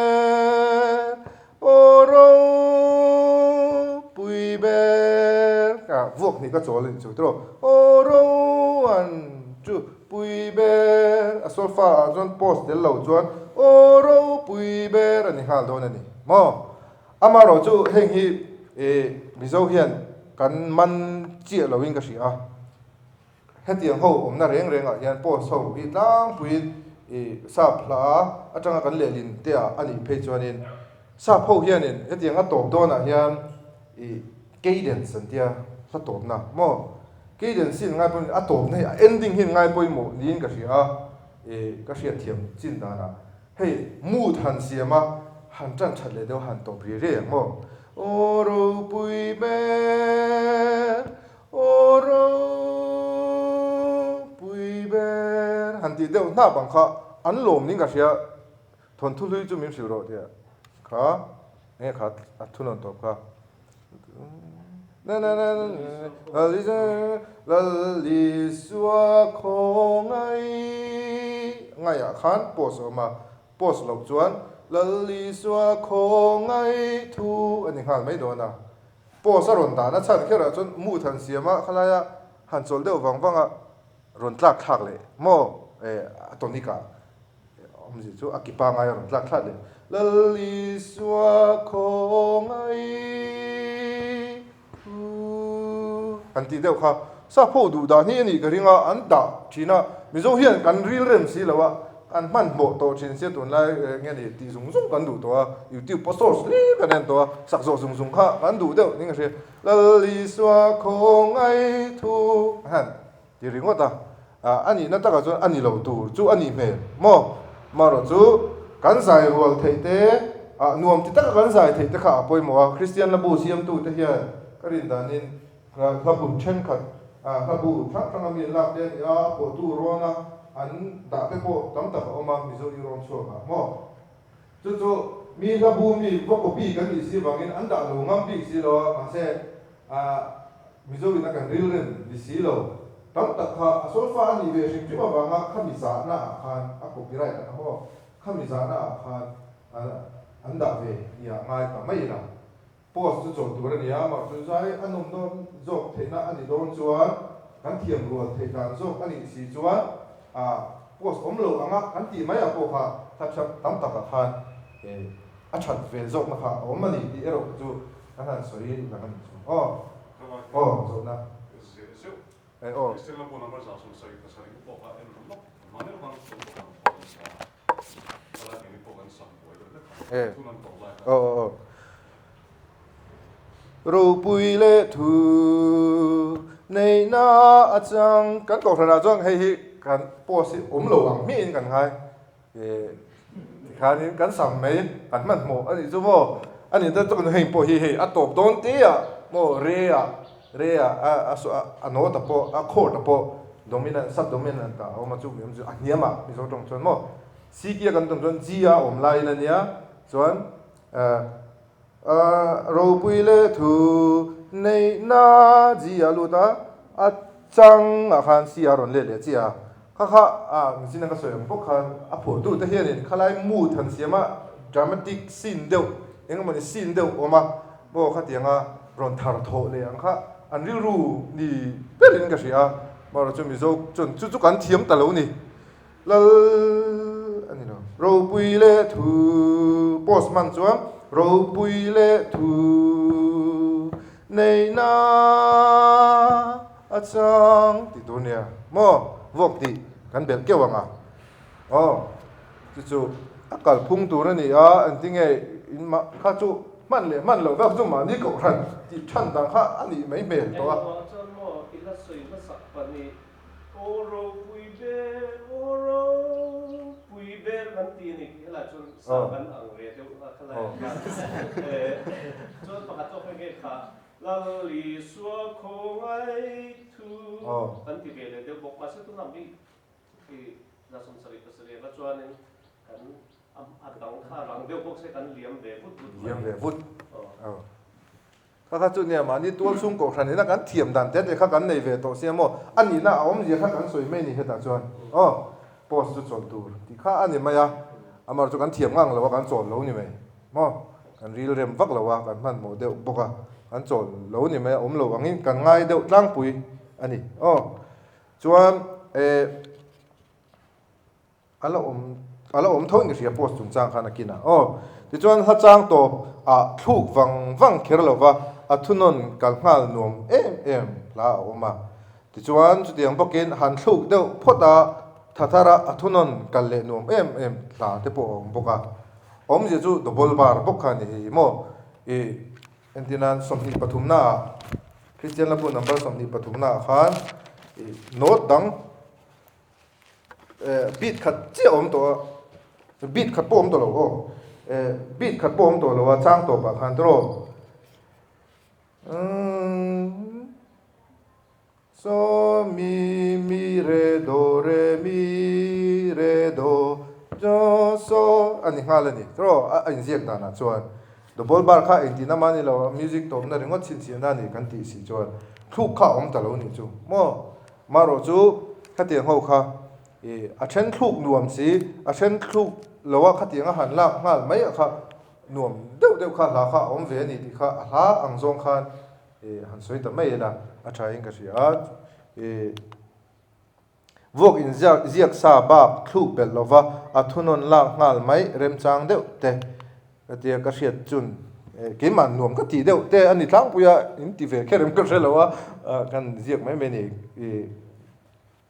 ka vok ni ka chol in chu tro oro an chu pui be a solfa jon post del lo chuan oro pui be ani hal don ani mo amaro chu heng hi mizo hian kan man chi lo wing ka sia hetiang ho om na reng a hian post ho hi tlang pui sa phla atanga kan le lin te ani phe chuanin sa pho hianin hetiang a top don a hian cadence an tia sa top na mo cadence sin ngai pon a top na ending hin ngai poi mo nin ka sia ka sia thiam chin da na hei mood han siama han chan that le do han top ri re mo oro pui be oro han ti deuh na bang kha an lom ning ka sia thon thu lui chu min siu ro tia kha nge kha a thunon top kha na li suwa khong ngai khan pos ma pos lok chuan li suwa khong thu ani khal mai do na pos a ron da na chan khera chon mu than siama khalaya han chol deuh wang ron tlak thak le mo tonika omji chu akipa ngai ron tlak thak le lali swa khong ai kan ti deuh kha sa pho du da ni ni ka ringa an da thina mi zo hian kan ril rem si lawa an man mo to chin se tun lai nge ni ti zung zung kan du to youtube post li kan en to sak zo zung zung kha kan du deuh ni nga se lali swa khong ai thu han ti ringo ta ani na ta ka chu ani lo tur chu ani me mo ma ro chu kan sai rual thei te nuam ti ta kan sai thei te kha poi mo christian la bu siam tu te hian karin danin la bu chen khat la bu thak thang mi lak den ya po tu rona an da pe po tam ta oma mi zo ron so ka mo chu mi la bu mi ko ko bi kan mi si bangin an da lo ngam bi si lo ma se mi zo ina kan ril ren bi si lo tam ta kha asol fa ni ve sim chu ba nga khami sa na khan a ko bi rai ta mo khami sa na khan an da ve ya ngai ta mai na post chu chon tu ran ya ma chu sai anom don jok theina ani don chuan kan thiam rual thei dan jok ani si chuan post om lo anga kan ti mai a po kha thap thap tam ta khan a chat vel jok na kha om ani ti ero chu kan han soi na kan chu so na Stella buona cosa sul sito saremo un po' ma ne non so alla fine un po' cansato tu non puoi ro pui le thu nei na a chang kan ko thana chang hei kan po si lo ang mi in kan hai khan kan sam mai kan man mo ani chu mo ani da to kan hei po hi a top don ti mo re a no ta po a kho ta po dominant subdominant ta o ma chu mi chu a niama mi so tong chon mo si kia kan tong chon ji a om lai na nia chuan ro pui le thu nei na ji a lu ta a chang a khan si a ron le le chi a kha mi sin ka soyang po khan a pho tu ta hian in khalai mu than siama dramatic scene deuh engmani scene deuh oma bo kha tianga ron thar tho le ang kha an ril ru ni perin ka sia ma ro chu mi zo chun chu kan thiam ta lo ni lal ani no ro pui le thu postman chuan ro pui le thu nei na a chang ti dunia mo vok ti kan bel ke wanga chu akal phung tu ra ni an tinge in ma kha chu man lo ka chu ma ni ko ran ti than dang kha ani mai mel to oro pui be kan ti ni la chun sa kan ang re de khala chun pa ka to ke kha la li suo khong ai thu kan ti be le de bok ma se tu nam bi ki la som sari ka sari la chuan kan am dang kha rang de bok se kan liam ve vut kha chu ne ma ni tual sung ko khan na kan thiam dan te kha kan nei ve to se mo ani na om je kha kan soi me ni he ta chuan post chu chon tur ti kha ani ma ya amar chu kan thiam ngang lo kan chon lo ni me mo kan ril rem vak lo wa kan man mo de boka kan chon lo ni me om lo angin kan ngai de tlang pui ani chuan ala om thon nge ria post chung chang khana kina ti chuan ha chang to thuk wang kher lo wa a thunon kal ngal nuam em la oma ti chuan chu tiang bokin han thuk deuh phota thatara a thunon kal le nuam em la te po boka om je chu double bar bokha ni mo entinan somni pathumna christian labu number somni pathumna khan note dang beat khat che om to beat khat pom to lo beat khat pom to lo wa chang to ba khan tro so mi re do do so ani halani tro an ziak da na chuan the ball bar kha enti na mani lo music tom na ringot chin na ni kan ti si chuan thuk kha om ta lo ni chu mo maro chu khatiang ho kha a then thuk nuam si a then thuk lowa khatiang a han la ngal mai kha nuam deuh kha la kha om ve ni ti kha ha ang zong khan han soi ta mai na a thaing ka sia vok in ziak sa bab thuk bel lova a thunon la ngal mai rem chang deuh te tia ka hriat chun ke man nuam ka ti deuh te ani tlang puya in ti ve kherem ka relawa kan ziak mai me ni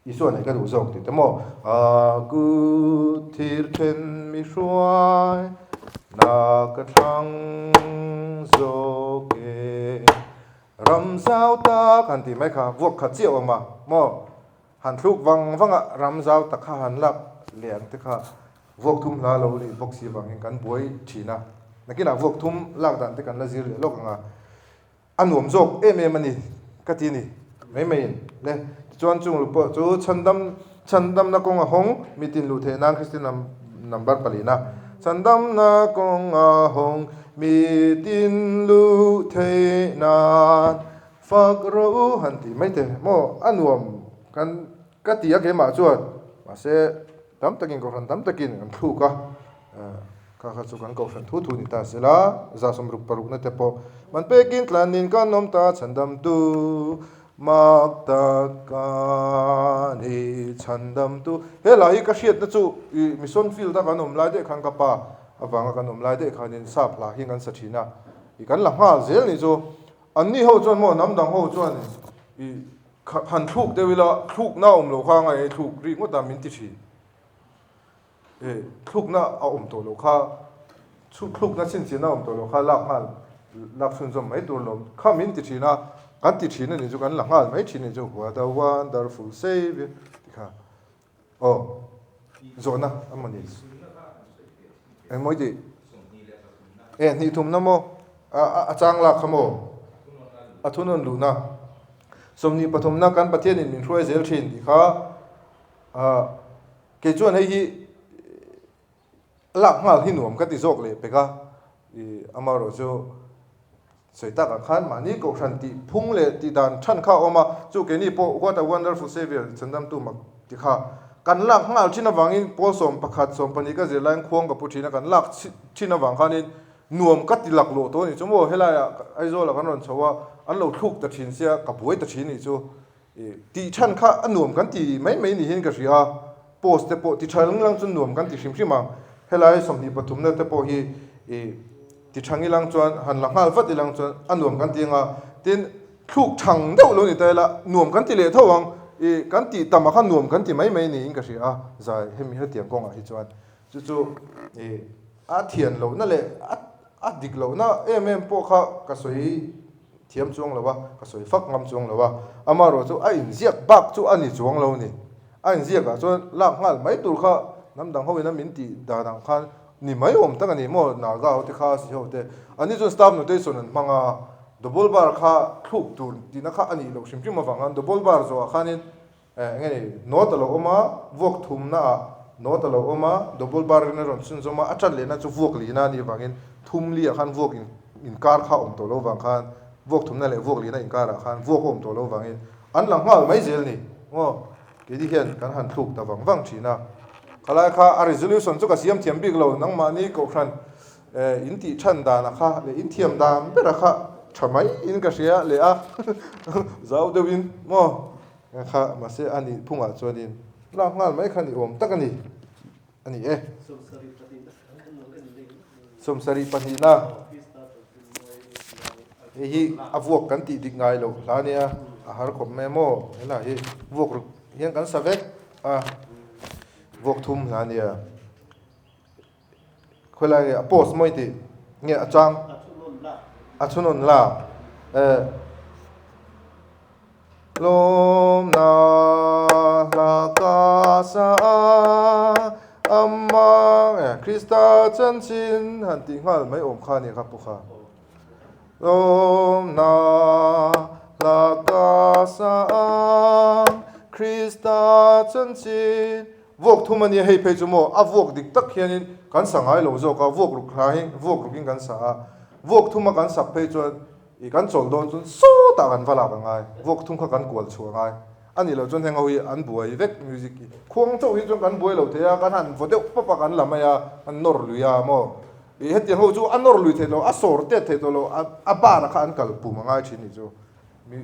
isu này cái đủ dọc thì tao mò cứ thir trên mi xoay na cái thang dọc ram sao ta kan ti mai kha vuộc khát chiều mà mò hàn thuk vang vang à ram sao ta kha hàn lak liền te kha vuộc thum la lo li vuộc si vang kan buai china na kina vuộc thum lak dan te kan la zir lok nga anuam dok em ani ka ti ni mai le chuan chung lu po chu chandam na kong a hong mitin lu the nang christian number palina chandam na kong a hong mitin lu the na phak ro han ti mai te mo anuam kan ka ti a ke ma chuan ma se tam takin ko ran tam takin an thu ka ka chu kan ko ran thu ni ta sela za som ruk paruk na te po man pe kin tlanin kan nom ta chandam tu Magdakani chandam tu helai ka hriat na chu mission field da kan om lai de khang ka pa awanga kan om lai de khanin sap la hi kan sathina I kan la ha zel ni chu anni ho chuan mo nam dang ho chuan I han thuk de wila thuk na om lo kha ngai thuk ri ngo ta min ti thi thuk na a om to lo kha thuk na chin na om to lo kha lak hal lak sun zom mai tur lom kha min ti thi na kan ti thina ni chu kan la ngal mai thina chu what a wonderful savior kha zona amani moi di ni thum na mo a chang la khamo a thunon lu na somni pathum na kan pathian in min throi zel thin di kha ke chuan hei hi lak ngal hinuam ka ti zok le peka amaro chu soita ka khan mani ko khanti phung le ti dan than kha oma chu ke ni po what a wonderful savior chandam tu mak ti kha kan lak ngal thina wangin pol som pakhat som pani ka zelain khong ka puthina kan lak thina wang khanin nuam ka ti lak lo to ni chumo helaya aizo la kan ron chawa an lo thuk ta thin sia ka buai ta thin ni chu ti than kha anuam kan ti mai ni hin ka ria post te po ti thalang lang chun nuam kan ti hrim hrimang helai somni pathum na te po hi ti thangi lang chuan han la ngal vat ilang chuan anuam kan tinga tin thuk thang deuh lo ni te la nuam kan ti le thawang kan ti tama khan nuam kan ti mai ni in ka ria za hemi ha tiang konga hi chuan chu a thian lo na le a dik lo na po kha ka soi thiam chuang lawa ka soi fak ngam chuang lawa amaro chu a in ziak bak chu ani chuang lo ni a in ziak a chuan lak ngal mai tur kha nam dang ho na min ti da dang khan ni mai om ta ni mo na ga te kha si ho te ani chu staff no te son manga double bar kha thuk tur ti na kha ani lo sim sim ma wangan double bar zo khanin ngeni no ta lo oma vok thum na no ta lo oma double bar na ron sun zo ma atal le na chu vok li na ni wangin thum li khan vok in kar kha om to lo wang khan vok thum na le vok li na in kar khan vok om to lo wangin an lang ngal mai zel ni ngo ke di hian kan han thuk ta wang thina khalai kha a resolution chu ka siam thiam big lo nang ma ni ko khan in ti than da na kha le in thiam da be ra kha thamai in ka sia le a zau de win mo kha ma se ani phunga chuanin la ngal mai khan ni om takani ani somsari panina hi avok kan ti dik ngai lo la nia a har khop me mo hela hi vok hian kan savek vok thum la nia khulai a post moi ti nge achang achunon la lom na la ka sa amma krista chan chin han ti ngal mai om kha ni kha pu kha lom na la ka sa krista chan chin vok thumani hei pe chumo a vok dik tak hianin kan sangai lo zo ka vok ruk khai vok rukin kan sa vok thuma kan sak pe chuan I kan chol don chun so ta kan vala ka ngai vok thum kha kan kual chu ngai ani lo chun heng ho hi an buai vek music khuang chau hi chun kan buai lo thea kan han vodeu papa kan lamaya an nor luya mo heti ho chu an nor lui the lo a sor te the to lo a ba kha an kal pu mangai chini chu mi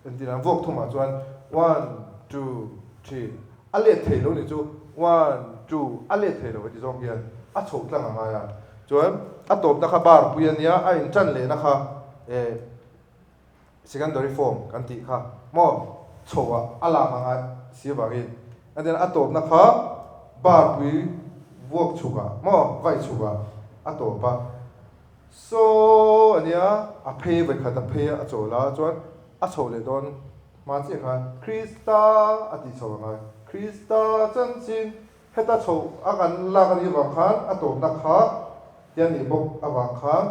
entina vok thuma chuan 1 2 3 ale the lo ni chu 1 2 ale the lo ti zong hian a chho tlang ngai ya chuan atop na kha bar puania a in chan le na kha secondary form kan ti kha mo chowa ala manga siwagi and then atop na kha bar pui work chuga mo vai chuga atopa so ania a phe vai kha ta phe a chola chuan a chole don ma che kha krista ati chawanga krista chanchin heta chaw akan la kan hi wang khan atop na kha yan ni bok awang khan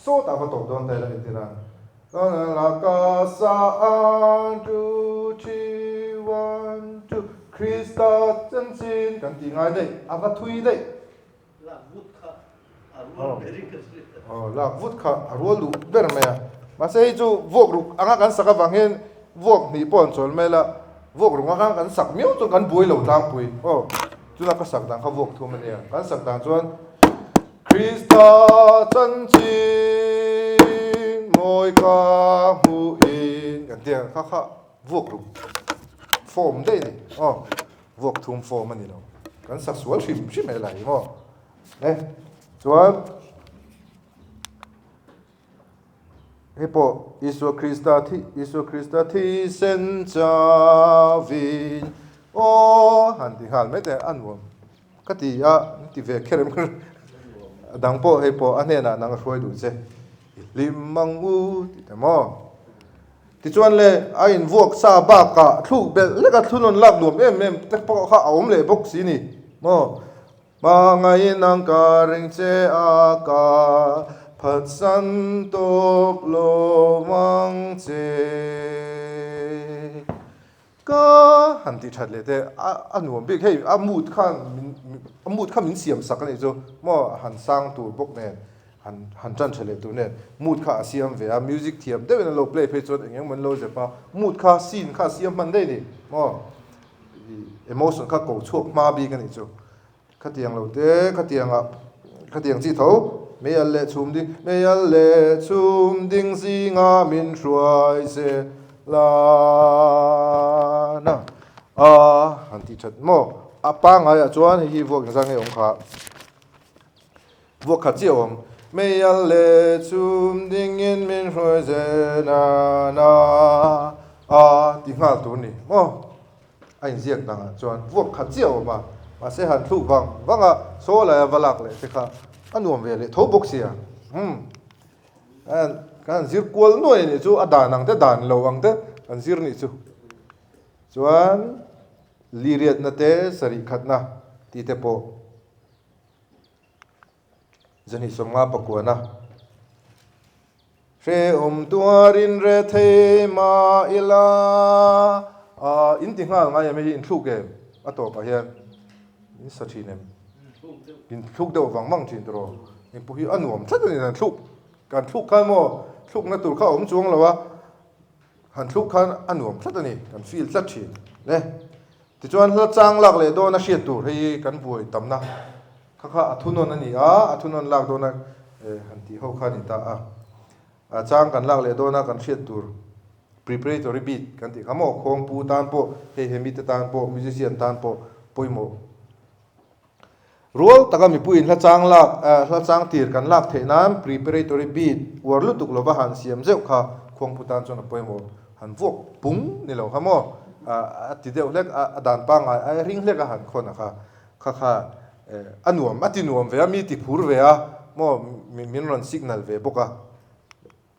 so ta ba top don ta la itina la ka sa an tu chi wan tu krista chanchin kan ti ngai dei ava thui dei la vut kha arwal beri ka la vut kha arwal lu ber me ma sei chu vok ru anga kan saka wanghen vok ni pon chol me la vok ru anga kan sak miu chu kan bui lo tang pui chu la ka sak dang kha vok thu me ne kan sak dang chuan krista chanchin moi ka mu in kan tiang kha kha vok ru form dei ni vok thum form ani lo kan sak sual shim shim me lai mo chuan hepo Isu Krista thi sen cha vin han ti hal me te anwam kati ti ve kerem dang po hepo anena nang hroi du che limang u ti ta mo ti chuan le a in vuak sa ba ka thuk bel le ka thunon lak dum em te po kha aum le bok si ni mo ma ngai nang ka ring che a ka Phật san top lo mang che có hẳn thì thật là thế anh muốn biết hey amut khan mình xiêm sắc này chứ mà hẳn sang tủ bốc này hẳn chân chơi tủ này mut kha xiêm về music thiam đấy là play page cho anh em mình lâu rồi pa mut kha scene kha xiêm mình đây đi mà emotion kha cầu chuộc ma bi cái này chứ khát tiếng lâu thế khát tiếng gì thấu mấy anh lệ chum ding si nga min shuai se la na han ti chat mo apa nga chuan hi vok sang he ong kha vok kha chi om mấy anh lệ chum ding in min shuai se na ti nga tu ni mo anh ziak dang chuan vok kha chi om ma se han thu wanga so la valak le te kha anuam về le thô bốc xia kan zir kwal noi ni chu ada nang te dan lo ang te kan zir ni chu chuan liriat na te sari khatna ti te po zani somnga pakwana re tuarin re the ma ila in ti nga nga me in thuk ke ato pa hian in sathinem in thuk do wang mang thin tro in pu hi anuam thlat ni nan thuk kan thuk khan mo thuk na tur kha om chuang lawa han thuk khan anuam thlat ani kan feel thlat thin le ti chuan hla chang lak le do na hriat tur hei kan buai tamna kha athunon ani athunon lak do na han ti ho khan ita chang kan lak le do na kan hriat tur preparatory beat kan ti khamo khong pu tan po he mi te tan po musician tan po poimo role taka mi puin hla chang tir kan lak the nan preparatory beat warlu tuk lo ba han siam zeu kha khong putan chon poimo han vok pung ni lo hamo ti deu lek adan pa nga ring lek han khona kha anuam atinuam ve mi ti phur ve mo min ron signal ve boka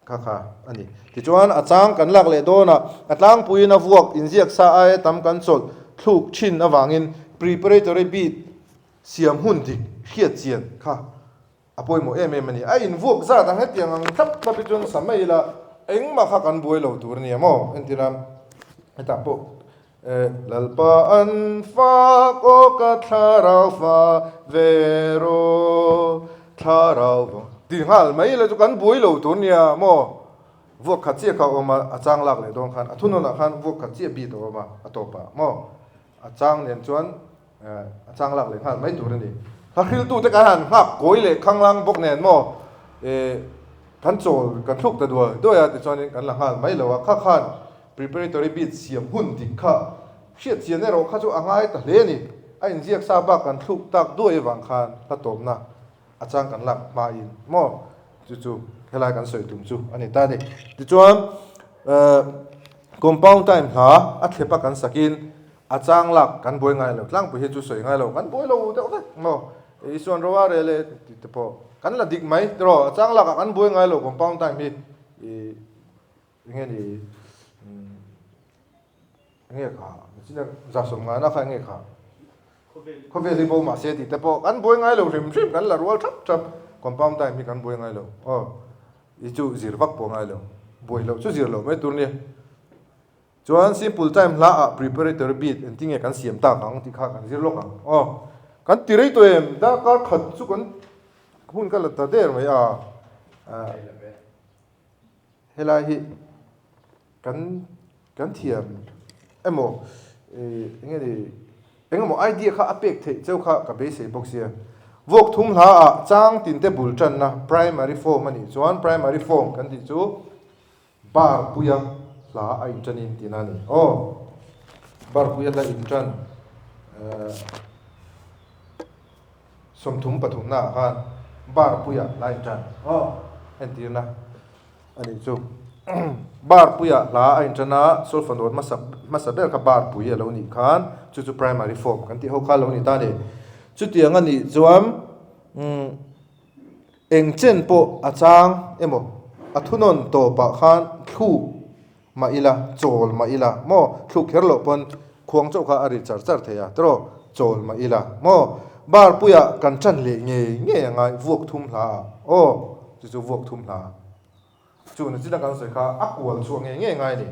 kha ani ti chuan achang kan lak le do na atlang puin a vuak injiak sa ai tam kan chol thuk thin awangin preparatory beat siam hun dik hiat chian kha apoi mo em ani a in vuak za dang he tiang ang thap pa pichon samai la eng ma kha kan buai lo tur ni mo entiram eta po lalpa an fa ko ka tharau fa vero tharau ti hal mai la chu kan buai lo tur ni mo vuak kha chia kha oma achang lak le dong khan athunona khan vuak kha chia bi to ma atopa mo achang nen chuan achang lak le khan mai tur ni ha khil tu te ka han hak koi le khang lang bok nen mo than chol kan thuk ta do ya te chuan kan lang hal mai lo kha khan preparatory beat siam hun dik kha hriat chian ne ro kha chu angai ta hle ni a in jiak sa ba kan thuk tak doi wang khan ta tom na achang kan lak ma in mo chu helai kan soi tum chu ani ta ni ti chuan compound time ha a thlepa kan sakin achang lak kan boi ngai lo tlang pu hi chu soi ngai lo kan boi lo deuh ve mo e suan rowa re le ti te po kan la dik mai tro achang lak kan boi ngai lo compound time hi e nge ni nge kha sina za som nga na kha nge kha ko ve li bo ma se ti te po kan boi ngai lo rim rim kan la rual thap compound time hi kan boi ngai lo i chu zir vak po ngai lo boi lo chu zir lo mai tur ni chuan simple time la a preparatory beat and tinge kan siam ta kang ti kha kan zir lo kang kan ti rei to em da kar khat chu kan hun ka la ta der mai helai hi kan thiam emo nge ni engmo idea kha apek the cheu kha ka be se box ya vok thum la a chang tin te bul chan na primary form ani chuan primary form kan ti chu bar puya la a in chanin tinani bar puya la in chan som thum pathum na khan bar puya la in chan en tirna ani chu bar puya la a in chana solfa not masabel ka bar puya lo ni khan chu primary form kan ti ho kha lo ni ta ni chu tiang ani chuan eng chen po achang emo athunon to pa khan thu ma ila chol ma ila mo thu kherlo pon khuang chau kha ari char theya tro chol ma ila mo bar puya kan chan le nge ngai vuak thum hla chu vuak thum hla chu na china kan sai kha akwal chu nge ngai ni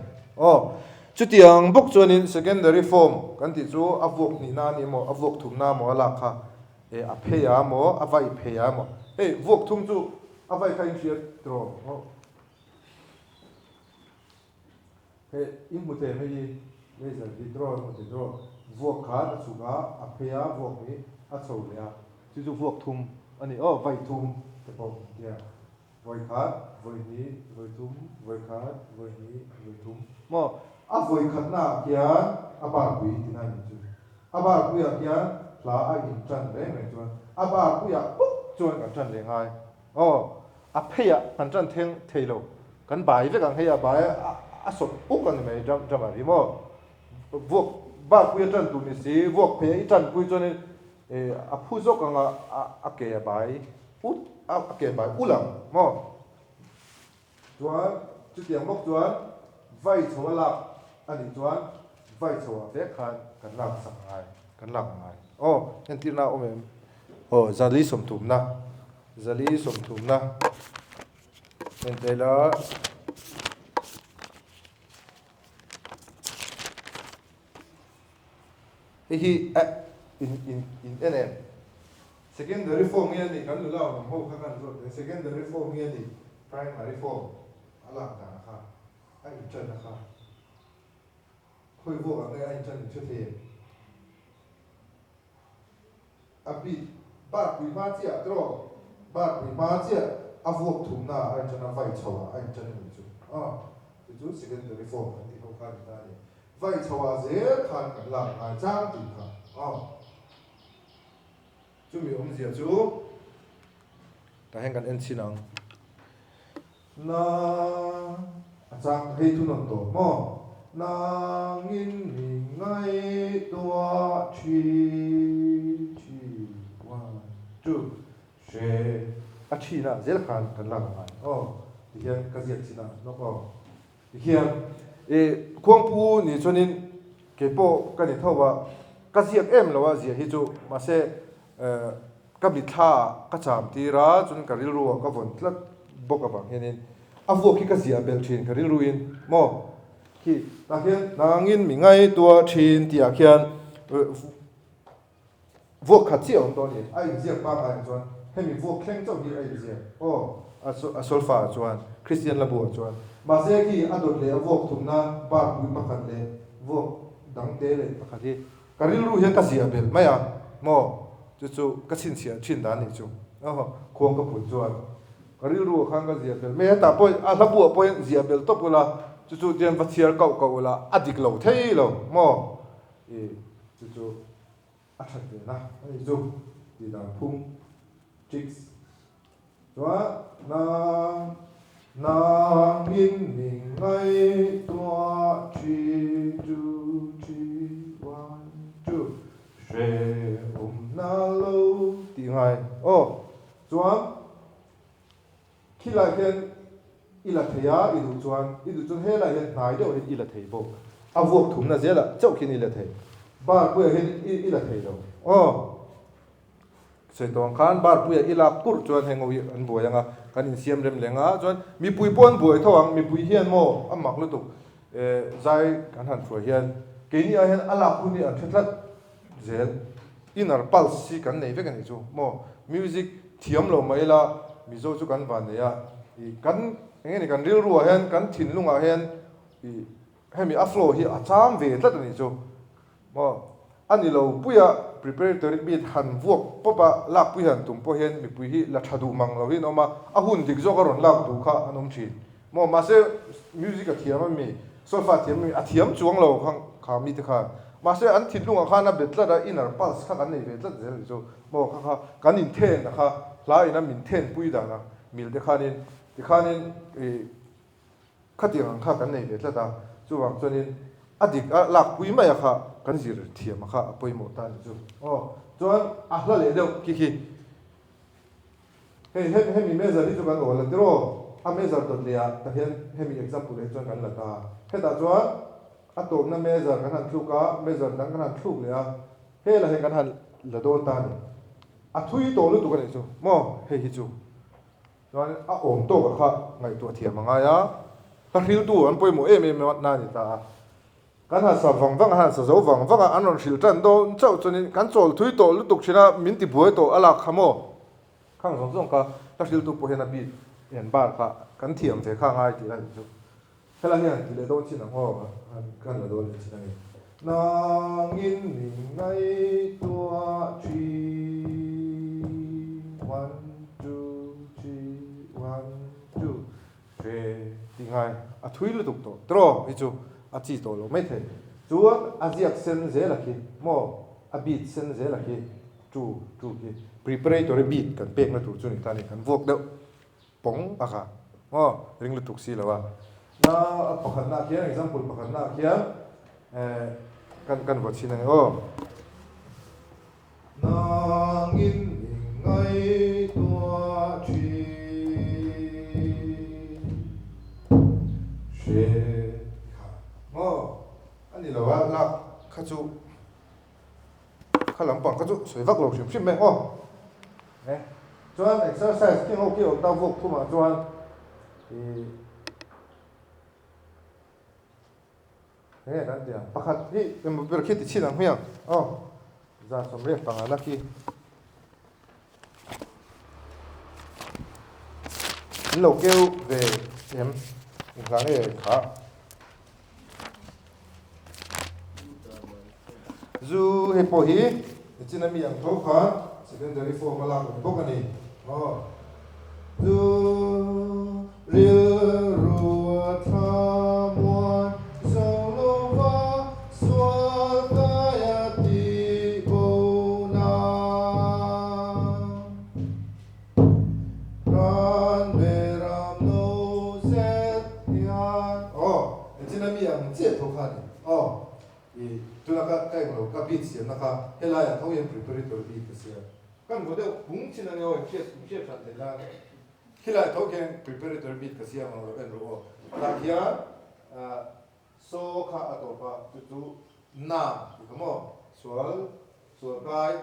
chu tiang bok chuanin secondary form kan ti chu avok ni na ni mo avok thum na mo la kha a pheya mo avai pheya mo vok thum chu avai kha in fiat tro in mute me le za di tro mo ti tro vok kha chu ga a pheya vok ni a chho le a chu vok thum ani vai thum te po ya voi kha voi ni voi thum voi kha voi ni voi thum mo a voi khat na kya a ba pui ti na ni chu a ba pui a kya la a in chan le me chuan a ba pui a puk chuan kan chan le ngai a pheya kan chan theng theilo kan bai ve kan heya bai a sot puk kan me jam ri mo vok ba pui chan tu ni si vok phe i chan pui chuan a phu zo kan a ke bai ut a ke bai ulam mo chuan chu tiang bok chuan vai chawala ani chuan vai chawa ve khan kan lak sak ngai kan lak ngai en tirna omem zali som thum na en tela hi in enen secondary form ni kan lu law ho kha kan zo secondary form ni primary form ala ta kha ai chen na kha khoi vô cái ai chen chu the abi ba pui ma chia tro ba pui ma chia avok thum na ai chen na vai chawa ai chen ni chu chu secondary form ni ho kha ta ni vai chawa ze khan kan la ai chang ti kha chu mi zia chu ta heng kan en chinang na achang hei tu non to mo nang in mi ngai tua chi 1 2 she a chi na zel khan kan la ngai ti hian ka zia chi na no ti hian khuang pu ni chonin ke po ka ni thowa ka ziak em lawa zia hi chu ma se ka bi tha ka cham ti ra chun ka ril ru ka von tlat boka bang henin avo ki ka zia bel thin ka ril ruin mo ki ta hian nangin mi ngai tua thin ti a khian vo kha chi on do ni ai ziak pa ai chuan hemi vo khleng chau hi ai ziak a solfa chuan christian la bu chuan ma se ki adot le vo thumna ba pui pakhat le vo dang te le pakhat hi ka ril ru hian ka zia bel maya mo chu ka chin sia chin dan ni chu khong ka phun chuan ka ril ru khang ka zia bel me ta poi a la bu poi zia bel to pula chu tian va chiar kau la adik lo thei lo mo chu a that de na ai chu ti da phung chicks Chúa na in mình ngay tua chi du chi quan chu sẽ na lâu tiếng hai Chúa khi lại hiện ila thaya idu chuan hela hian hnai deuh hin ila thei bo a vuak thum na zela chau khin ila thei bar puya hin ila thei lo sei tong khan bar puya ila kur chuan hengowi an boyanga kan in siam rem lenga chuan mi pui pon boi thawang mi pui hian mo amak lu tuk zai kan han thua hian keini a hian ala khuni an thetlat zel inar pulse si kan nei ve kan chu mo music thiam lo mai la mi zo chu kan van ya kan nghe này kan ril ruwa hen kan thin lunga hen hemi aflo hi acham ve tlat ani chu mo ani lo puya preparatory bit han vuak popa lak pui han tum po hen mi pui hi la thadu mang lo hi no ma a hun dik zo karon lak du kha anom thi mo ma se music a thiam mi solfa thiam mi a thiam chuang lo khang kha mi te kha ma se an thin lunga kha na betla da inner pulse kha kan nei ve tlat zel chu mo kha kan in then kha la ina min then pui da na mil de khanin ikhanin khatiang kha kan nei vetla ta chuwang chuanin adik lak pui mai kha kan zir thiam kha poimo ta ni chu chuan a hla le deuh ki hemi measure ni chu kan ola tero a measure dot le a ta hian hemi example le chuan kan la ta heta chuan a tom na measure kan han thluka measure dang kan han thluk le a he la he kan han la don ta ni a thui to lu tu kan ni chu mo he hi chu chuan a om to kha ngai tu thiam anga ya ka hril tu an poimo em na ni ta kan ha sa wang wang han sa zo wang wang an ron hril tan do chau chuan kan chol thui to lu tuk china min ti buai to ala khamo khang zong zong ka ka hril tu po hena bi en bar kha kan thiam ve kha ngai ti la ni chu hela hian ti le do chin ang ho kan la do le chin ang nang in ning ngai tua chi one tiếng hai à thui lu tuk to tro hi chu a chi to lo mai the chuan a ziak sen ze la ki mo a beat sen ze la ki chu ki preparatory beat kan pek na tu chu ni ta ni kan vok deuh pong a kha ring lu tuk si lawa na a pakhat na kian example pakhat na kian kan wat sin ani nang in ngai tua chi anh đi là lạc khát chú khát lắm bằng khát chú sấy vắt lầu xìm mẹ nè cho anh exercise cái ngô kiểu đau vụng thôi mà cho anh thì thế này đang tiền bác khát đi em một việc thì chỉ làm miệng ra xong rồi bằng là kia lầu kêu về em cái này khá zu he po hi china mi ang thok kha secondary formula ko bok ani zu ril ru tha mo so lo va so ta ya ti bo na ran ve ram no set ya china mi ang che thok kha ni tu nak kai ngalo ka bit siam naka helaya thoyen preparatory bit sia kan gode bung china ne o che phan de la helaya thoyen preparatory bit ka sia ngalo en ro la kia so kha atopa tu na kamo swal kai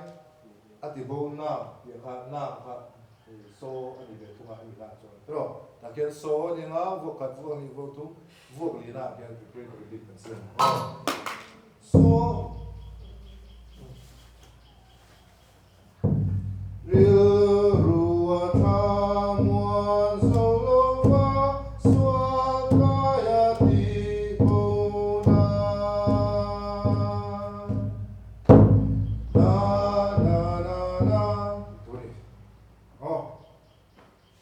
atibo na ya kha so ani de tu ma ni la so pero la kia so ni nga vokat vo ni vo tu vo li na kia preparatory bit ka sia so ril ru tha muan so lo va so ka ya ti bo na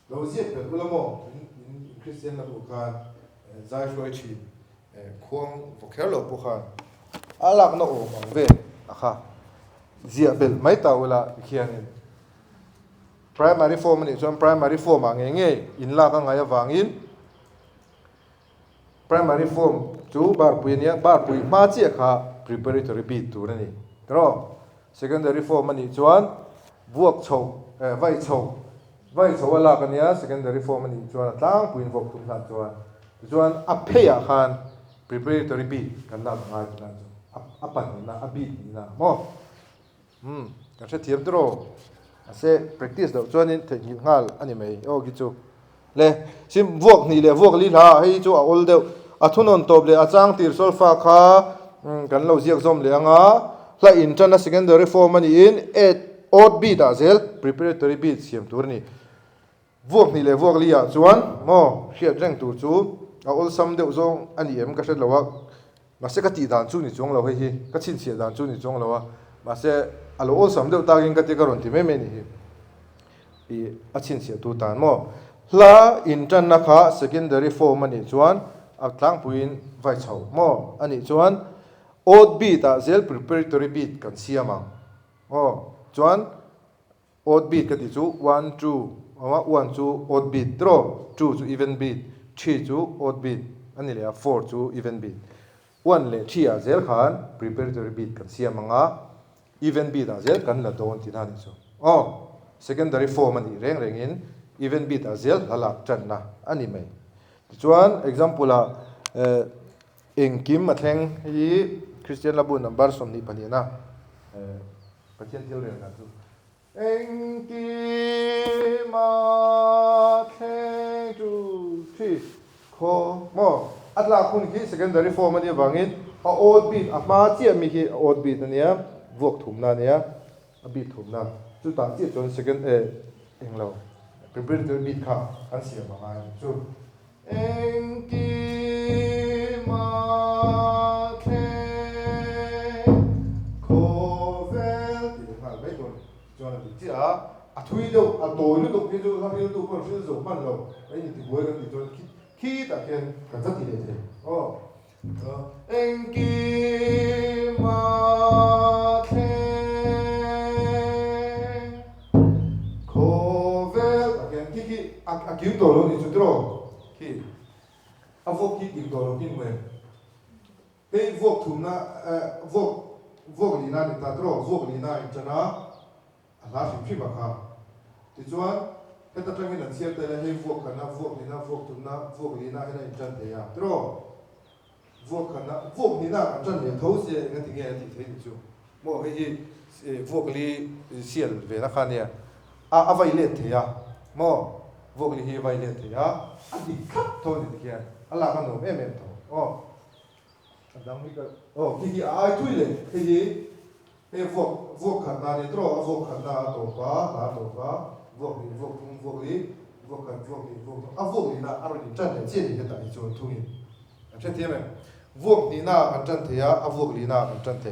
lo ziet pe lo mo in Christian na bu kan zai shoi chi khuang vocalo bu khan alak no o ang ve akha zia bel mai tawla khianin primary form ni chuan primary form a nge in la ka ngai awangin primary form chu bar pui nia bar pui ma chi kha preparatory bit tur ani ro secondary form ani chuan vuak chho vai chho ala ka nia secondary form ani chuan tlang puin vok tum na chuan a pheya khan preparatory bit kan na ngai na apan na abit na mo kan se thiam tro ase practice do chuan in thei ngal ani mai o gi chu le sim vuak ni le vuak li la hei chu a ol deuh a thunon top le a chang tir solfa kha kan lo ziak zom le anga la in chana secondary form ani in odd bit a zel preparatory bit siam tur ni vuak ni le vuak li a chuan mo hriat reng tur chu a ol sam deuh zong ani em ka hret lowa ma se ka ti dan chu ni chong lo hei hi ka chin sia dan chu ni chong lo wa ma se alo ol sam deuh takin ka ti ka ron ti me ni hi i a chin sia tu tan mo la in chana kha secondary form ani chuan a tlang puin vai chho mo ani chuan odd bit a zel preparatory bit kan siamang chuan odd bit ka ti chu 1 2 1 chu odd bit draw 2 chu even bit 3 chu odd bit ani le 4 chu even bit 1 le 3 a zel khan preparatory bit kan siamanga even bit a zel kan la don ti na ni chu secondary form ani reng in even bit a zel halak chan na ani mai chuan example a engkim ma thleng hi Christian labun number som ni pani na pathian thil reng na chu engkim ma thleng chu thi kho mo atla khun ki secondary form ani wangin a odd bit a ma chi mi ki odd bit ania vok thum na nia a bit thum na chu ta chi chon second englo preparatory bit kha an sia ma ai chu engkim ma thleng kho vel ti ha bai don chuan a chi a thui do a to lu do ki do ha ki do ko shi zo man lo ai ni ti boi kan ti chuan ki ta ken kan za ti le te engkim ma thleng kho vel ta ken ki a ki do lo ni chu tro ki a vok ki dik do lo kin we pe vok thum na vok li na ni ta tro vok li na in chana a la fi ba kha ti chuan heta tangin an siam te le hei vok kana vok li na vok thum na vok li na hena in chan te ya tro vok kana vok li na an chan le tho se nga ti nge ti thei chu mo hei vok li sial ve na kha ne a vai le the ya mo vok li hi vai le the ya a di khat tho ni ti ya ala ka no em tho adam mi ka ki ai thui le hei vok khat na ni tro vok khat na to pa ta to pa vok li a vok li na a ro ni chan le chen ni ta ni chon thu ni a che thiam vok ni na an chan the ya a vok li na an chan the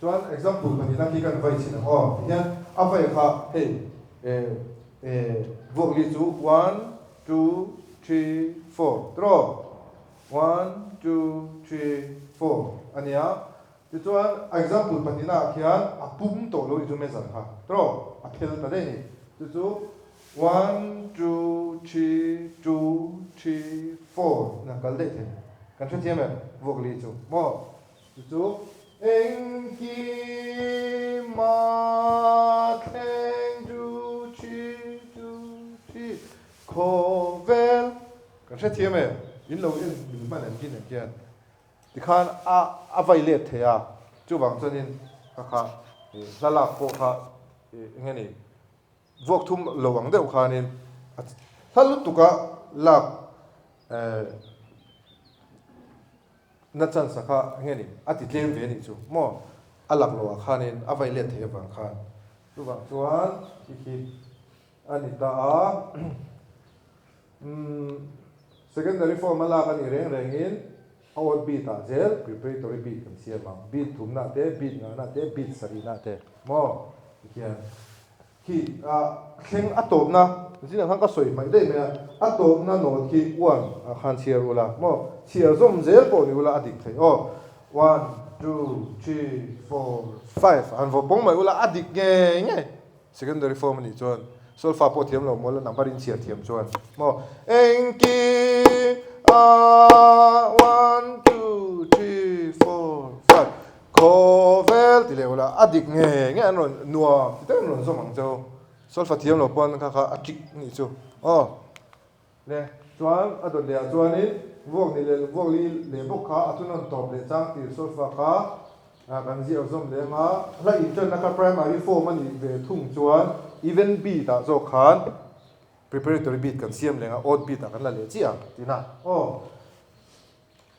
chuan example ni na ki kan vai chin hian a vai kha hei vok li chu 1 2 3 4 draw 1 2 3 4 ania ti chuan example panina khian a pum to lo i chu me zan kha draw a phel ta dei ni ti chu 1 2 3 2 3 4 na kal dei the kan che thiam vok li chu mo ti chu engkim ma thleng chu chi kho vel kan che thiam in lo in man an kin kian ti khan a vai le the ya chu bang chonin kha la la ko kha nge ni vok thum lo wang deuh khanin thalu tuka lak na chan sakha nge ni ati tlem ve ni chu mo alak lo khanin a vai le the bang khan chu bang chuan ki ani ta a secondary form ala kan reng in odd bit a zel preparatory bit kan siamang bit thum na te bit nga na te bit sari na te mo kian ki a thleng a top na jina khang ka soi mai dei me a top na no ki 1 a khan chiar ula mo chiar zom zel po ni ula adik thei 1 2 3 4 5 an vo pong mai ula adik nge secondary form ni chon solfa po thiam lo mo la number in chia thiam chuan mo enki a 1 2 3 4 5 kovel ti le wala adik nge an ron nuwa ti tan ron zo mang zo solfa thiam lo pon kha kha achik ni chu le chuan adon le chuan in vok ni le vok li le bok kha atunon top le chang ti solfa kha kan ji azom le nga la internal primary form ani ve thung chuan even b ta zo khan preparatory bit kan siam le nga odd bit ta kan la le chia tina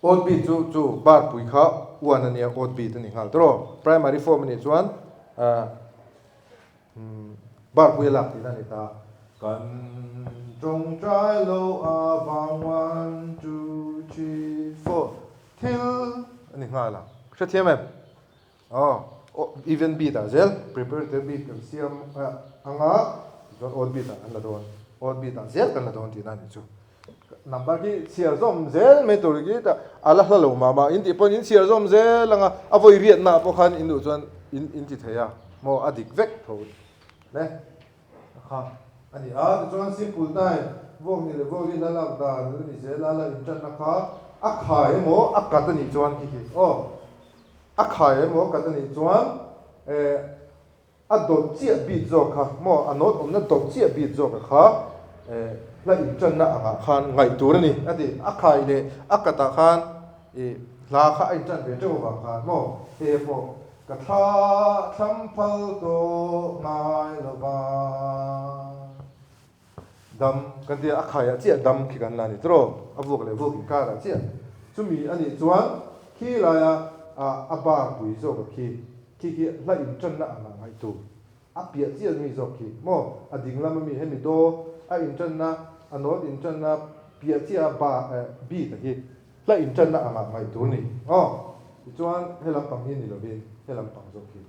odd bit chu bar pui kha one ania odd bit ni ngal tro primary form ni chuan bar pui la tina ni ta kan trong trai lo avang 1 2 3 4 till ani ngala kha thiam em even bit zel preparatory bit kan siam anga don odd bit an la don odd bit zel kan la don tina ni chu number ki siar zom zel me tur ki ta ala hlo ma in ti pon in siar zom zel langa avoi riat na po khan in du chuan in ti theya mo adik vek tho le kha ani chuan simple dai vok ni le vok in la la da ni se la la in chan na kha a khai mo a kat ni chuan ki a khai mo kat ni chuan a dot chia bit zo kha mo anot omna dot chia bit zo kha la in chan na anga khan ngai tur ni ati a khai le a kata khan la kha in chan ve to wa kha mo mo ka tha tham phal to ngai lo ba dam kan dia a khai a chia dam ki kan la ni tro a vok le vok ka ra chia chumi ani chuan khi la ya a ba pui zo ka ki la in chan na anga ngai tu a pia chia mi zo ki mo a ding lam mi he mi do a in chan na anot in chan na pia chia ba bi ta ki la in chan na anga ngai tu ni chuan helam pang hi ni lo bin helam pang zo ki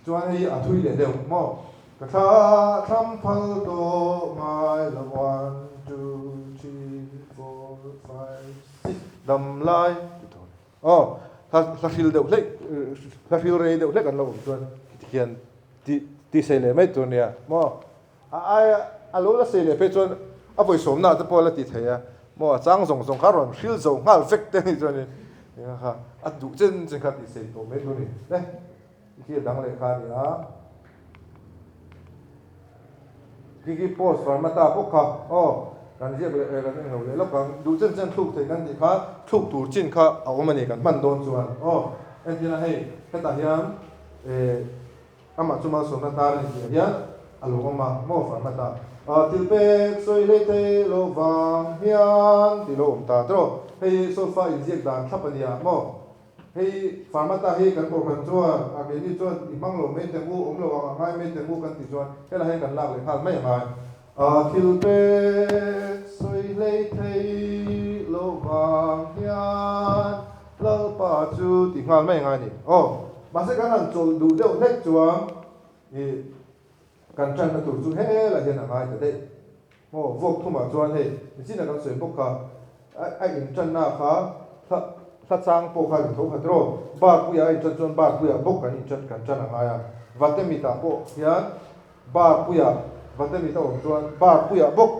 chuan hi a thui le deu mo ka tha tham phal to ngai la 1 2 3 4 5 6 dam lai la fil deu le la fil re deu le kan lo chuan ti hian ti se le mai tu nia mo a lo la se le pe chuan a voi som na ta po la ti theya mo chang zong kha ron fil zo ngal fek te ni chuan ni ha a du chen kha ti se to me tu ni le ki dang le kha ni ki post farmata po kha kan je le kan no le lo kan du chen thuk thei kan ti kha thuk tur chin kha a omani kan man don chuan en tina hei ta hiam ama chuma so na tar ni hian alo ma mo farmata til pe soi le te lo wang hian ti lo ta tro hei so fa injek dan thapania mo hei farmata hei kan ko kan chuan a ke ni chuan i mang lo me te mu om lo wa ngai me te mu kan ti chuan hela hei kan lak le khal mai mai til pe soi le te lo wang hian lo pa chu ti ngal mai ngai ni ma se kan an chol du deu nek chuan kan chan na tur chu he la hian angai ta de vok thuma chuan hei ni chin kan soi bok kha ai in chan na kha sa chang po kha tho kha tro ba pu ya in chan ba pu ya bok kan in chan angai ya vate mi ta po hian ba pu ya vate mi ta om chuan ba pu ya bok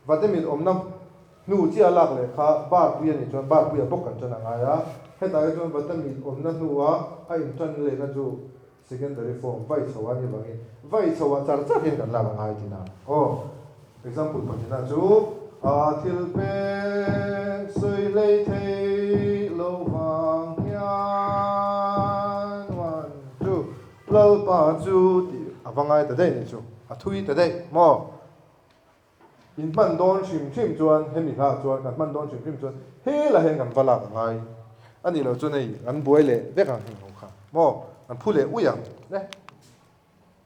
vate mi om nam nu chia lak le kha ba pu ya ni chuan ba pu ya bok kan chan angai ya heta ai chuan vate mi om na nu a ai in chan le na chu secondary form vai chawa ni bangi vai chawa char char hin kan la bangai tina example pa tina chu til pe soi le the lo wang hian 1 2 lo pa chu ti awangai ta dei ni chu a thui ta dei mo in man don chim chuan hemi kha chuan kan man don chim chuan he la hen kan vala ngai ani lo chu nei an buai le ve kan hin ho kha mo an phule uyang ne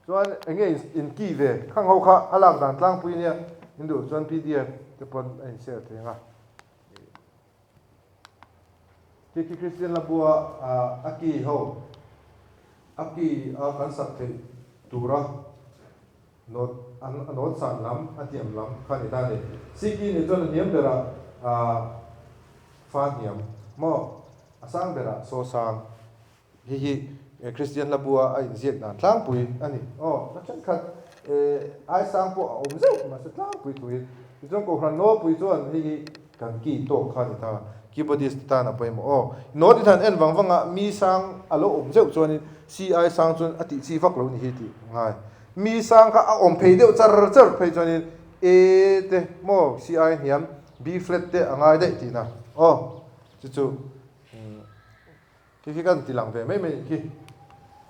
chuan enge in ki ve khang ho kha alak dan tlang pui nia hindu chuan pdf te pon ai share the nga ki christian labua aki ho aki kan sak the tura not anot san lam atiam lam khani ta ni siki ni chuan niam bera fa niam mo asang bera so sang hi Christian la bua ai ziek na tlang pui ani na chan khat ai sang po om zeu ma sa tlang pui tui jong ko hran no pui chuan hi kan ki to kha ni ta ki bodis ta na poimo no ti than en wanga mi sang alo om zeu chuan si ai sang chuan ati chi vak lo ni hi ti ngai mi sang kha om phei deu char phei chuan te mo si ai hiam b flat te angai dei ti na chu ki kan ti lang ve mai ki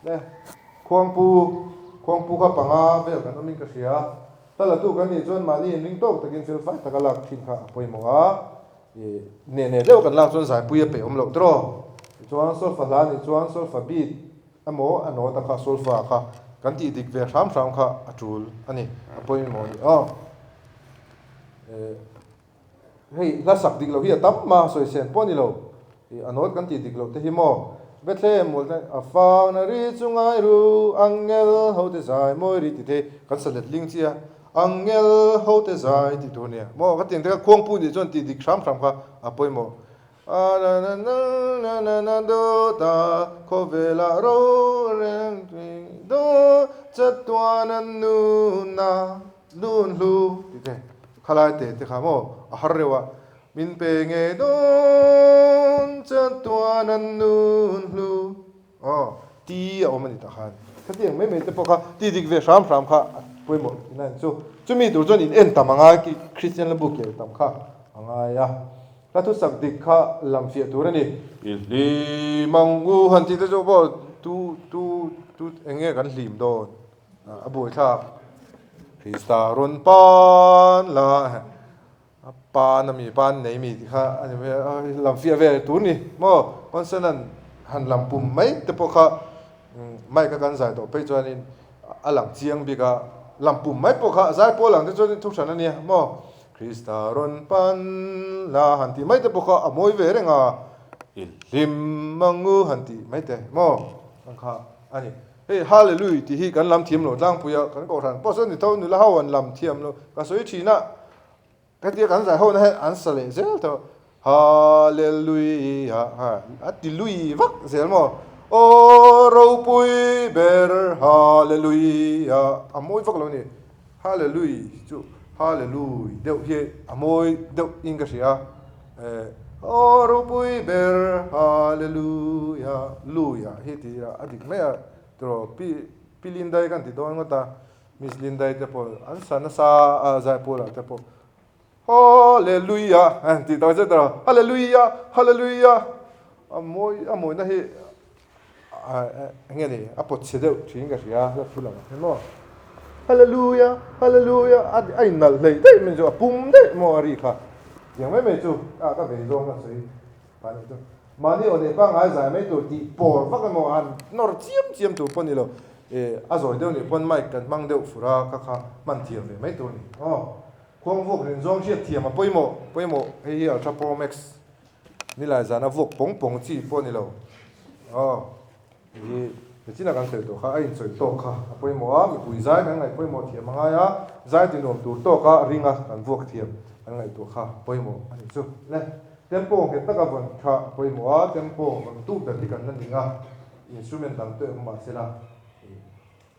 nè khoang pu kha panga vel kan amin ka sia tala tu kan ni chuan mali ring tok takin fel fai takalak thin kha poimo ne deuh kan lak chuan zai pui a pe om lo tro chuan sol fa la ni chuan sol fa bit amo ano ta kha sol fa kha kan ti dik ve ram kha atul ani poimo ni hei la sak dik lo hi tam ma soi sen poni lo anot kan ti dik lo te hi mo Bethlehem mol na afa na ri chungai ru angel ho te zai moi ri ti the kan salet ling chia angel ho te zai ti tu ne mo ka ting te khong pu ni chon ti dik kham kha apoi mo na do ta ko vela ro reng do chatwa na nu na lun lu ti the khalai te kha mo har rewa min pe nge don chatwa na nu lu ti o mani ta khan ka tiang me te po kha ti dik ve sham kha poi mo na chu mi dur chon in en tamanga ki Christian la book ye tam kha anga ya la tu sak dik kha lam fia tur ani li mangu han ti te jo bo tu enge kan hlim don aboi tha Krista ron pan la pan na mi pan nei mi kha ani lam fia ve tur ni mo kon sanan han lam pum mai te po kha mai ka kan zai to pe chuan in alang chiang bi ka lam pum mai po kha zai po lang te chuan thuk than ani mo Krista ron pan la han ti mai te po kha amoi ve renga lim mangu han ti mai te mo kan kha ani hey hallelujah ti hi kan lam thiam lo tlang puya kan ko than po so ni to nu la hawan lam thiam lo ka soi thina ka ti kan zai ho na an sale zel to hallelujah ati lui vak zel mo ro pui ber hallelujah amoi vak lo ni hallelujah chu hallelujah deu hi amoi deu inga sia ro pui ber hallelujah luya hi ti ra adik me tro pilindai kan ti don ngota miss lindai te po an sana sa za po la te po hallelujah ti do je tro hallelujah hallelujah amoi na hi nghe này apot chế độ chính cái gì á rất phù hợp thế mà hallelujah hallelujah anh nở lấy đấy mình cho bum đấy mà đi cả những mấy chú các vị dùng cái gì bạn chú mà đi ở đây bang ai giải mấy tụi đi bỏ phát cái món ăn nó chiếm tụi con đi lo rồi đâu này con mai cần mang đâu phù ra các man thiềm về mấy tụi này không vô cái dùng chiết thiềm mà bôi mồ hay là Pro Maxนี่แหละจะน่าพวกปงจีปนนี่เรานี่ที่นักการเสพตัวข้าไอ้ส่วนตัวข้าพอยหมอมีปุ๋ยใจกันไงพอยหมอเทียมง่ายอ่ะใจที่หนุ่มตัวข้าริงอ่ะกันพวกเทียมกันไงตัวข้าพอยหมออันนี้สุดเลยเต็มโป่งเห็นตะกันข้าพอยหมอเต็มโป่งมันตู้แบบที่กันนั่นเองอ่ะอินสตูเมนต์ต่างตัวมาเสร็จละ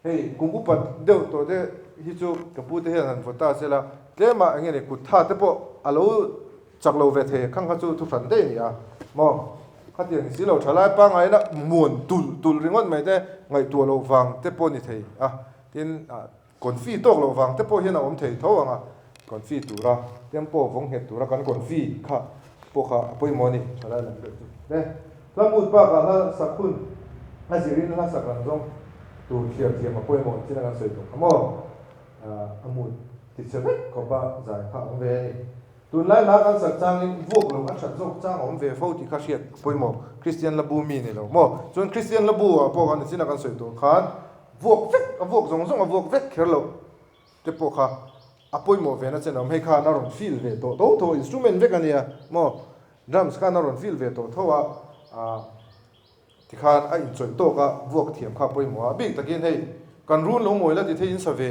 เฮ้ยกุ้งกุปัดเดี๋ยวตัวเดี๋ยวฮิจูกับพูดเรื่องนั้นฝนตาเสร็จละเดี๋ยวมาอย่างเงี้ยกุท่าเต็มโป่งอาลูจากเราเวทีข้างข้าจูทุกสันได้เนี่ยมองข้าเดียงสิเราชะลายปังไงนะม้วนตุลริงวันไม่ได้ไงตัวเราฟังเต็มโป่งนี่เทียที่ก่อนฟีตกเราฟังเต็มโป่งเห็นเราผมเทียเท่าอ่ะก่อนฟีตัวละเต็มโป่งฟงเห็ดตัวละกันก่อนฟีข้าพวกข้าพอยหมอนี่ชะลายนั่นเลยเนี่ยแล้วมุดปากแล้วสักคุณให้สิรินแล้วสักกันตรงตัวเทียมมาพอยหมอที่นั่งเสยตัวขโมยมุดติดเชื้อก็บ้าใจข้าของเวนี่ตัวไล่นักอันสักจางนี่พวกเราอันสักจงจางของเวฟ้าที่ข้าเชียดพอยหมอคริสเตียนระบูมีนี่เราหมอส่วนคริสเตียนระบูอ่ะพวกกันที่นั่งเสยตัวขานพวกเวกพวกส่งพวกเวกเขลเราจะพวกข้าพอยหมอเวนั่นเช่นเราให้ข้านารอนฟิลเวตัวอินสตูเมนต์เวกันเนี่ยหมอดรัมส์ข้านารอนฟิลเวตัวเท่าว่าที่ข้านไอ้อินส่วนโตก็พวกเทียมข้าพอยหมอบิ๊กตะกี้ให้กันรุ่นลงมวยแล้วที่ที่อินสเว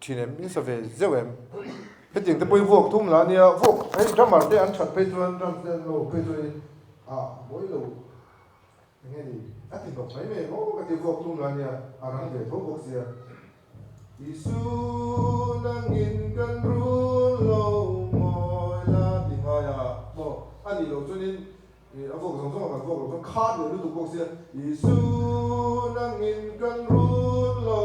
ทีเนี่ยอินสเวเจ้าเอ็มเห็นจริงแต่ไปพวกทุ่มแล้วเนี่ยพวกให้ทำมาได้อันฉัดไปจนโลไปจนมวยโล nghe đi à thì đọc mấy mẹ có cái tiếng vọng tung ra nha à rằng về thuốc bốc xìa Isu nangin kan rulo moi la di ngaya mo ani lo chunin a vok song song kan vok lo kan kha de lu tu bok sia Isu nangin kan rulo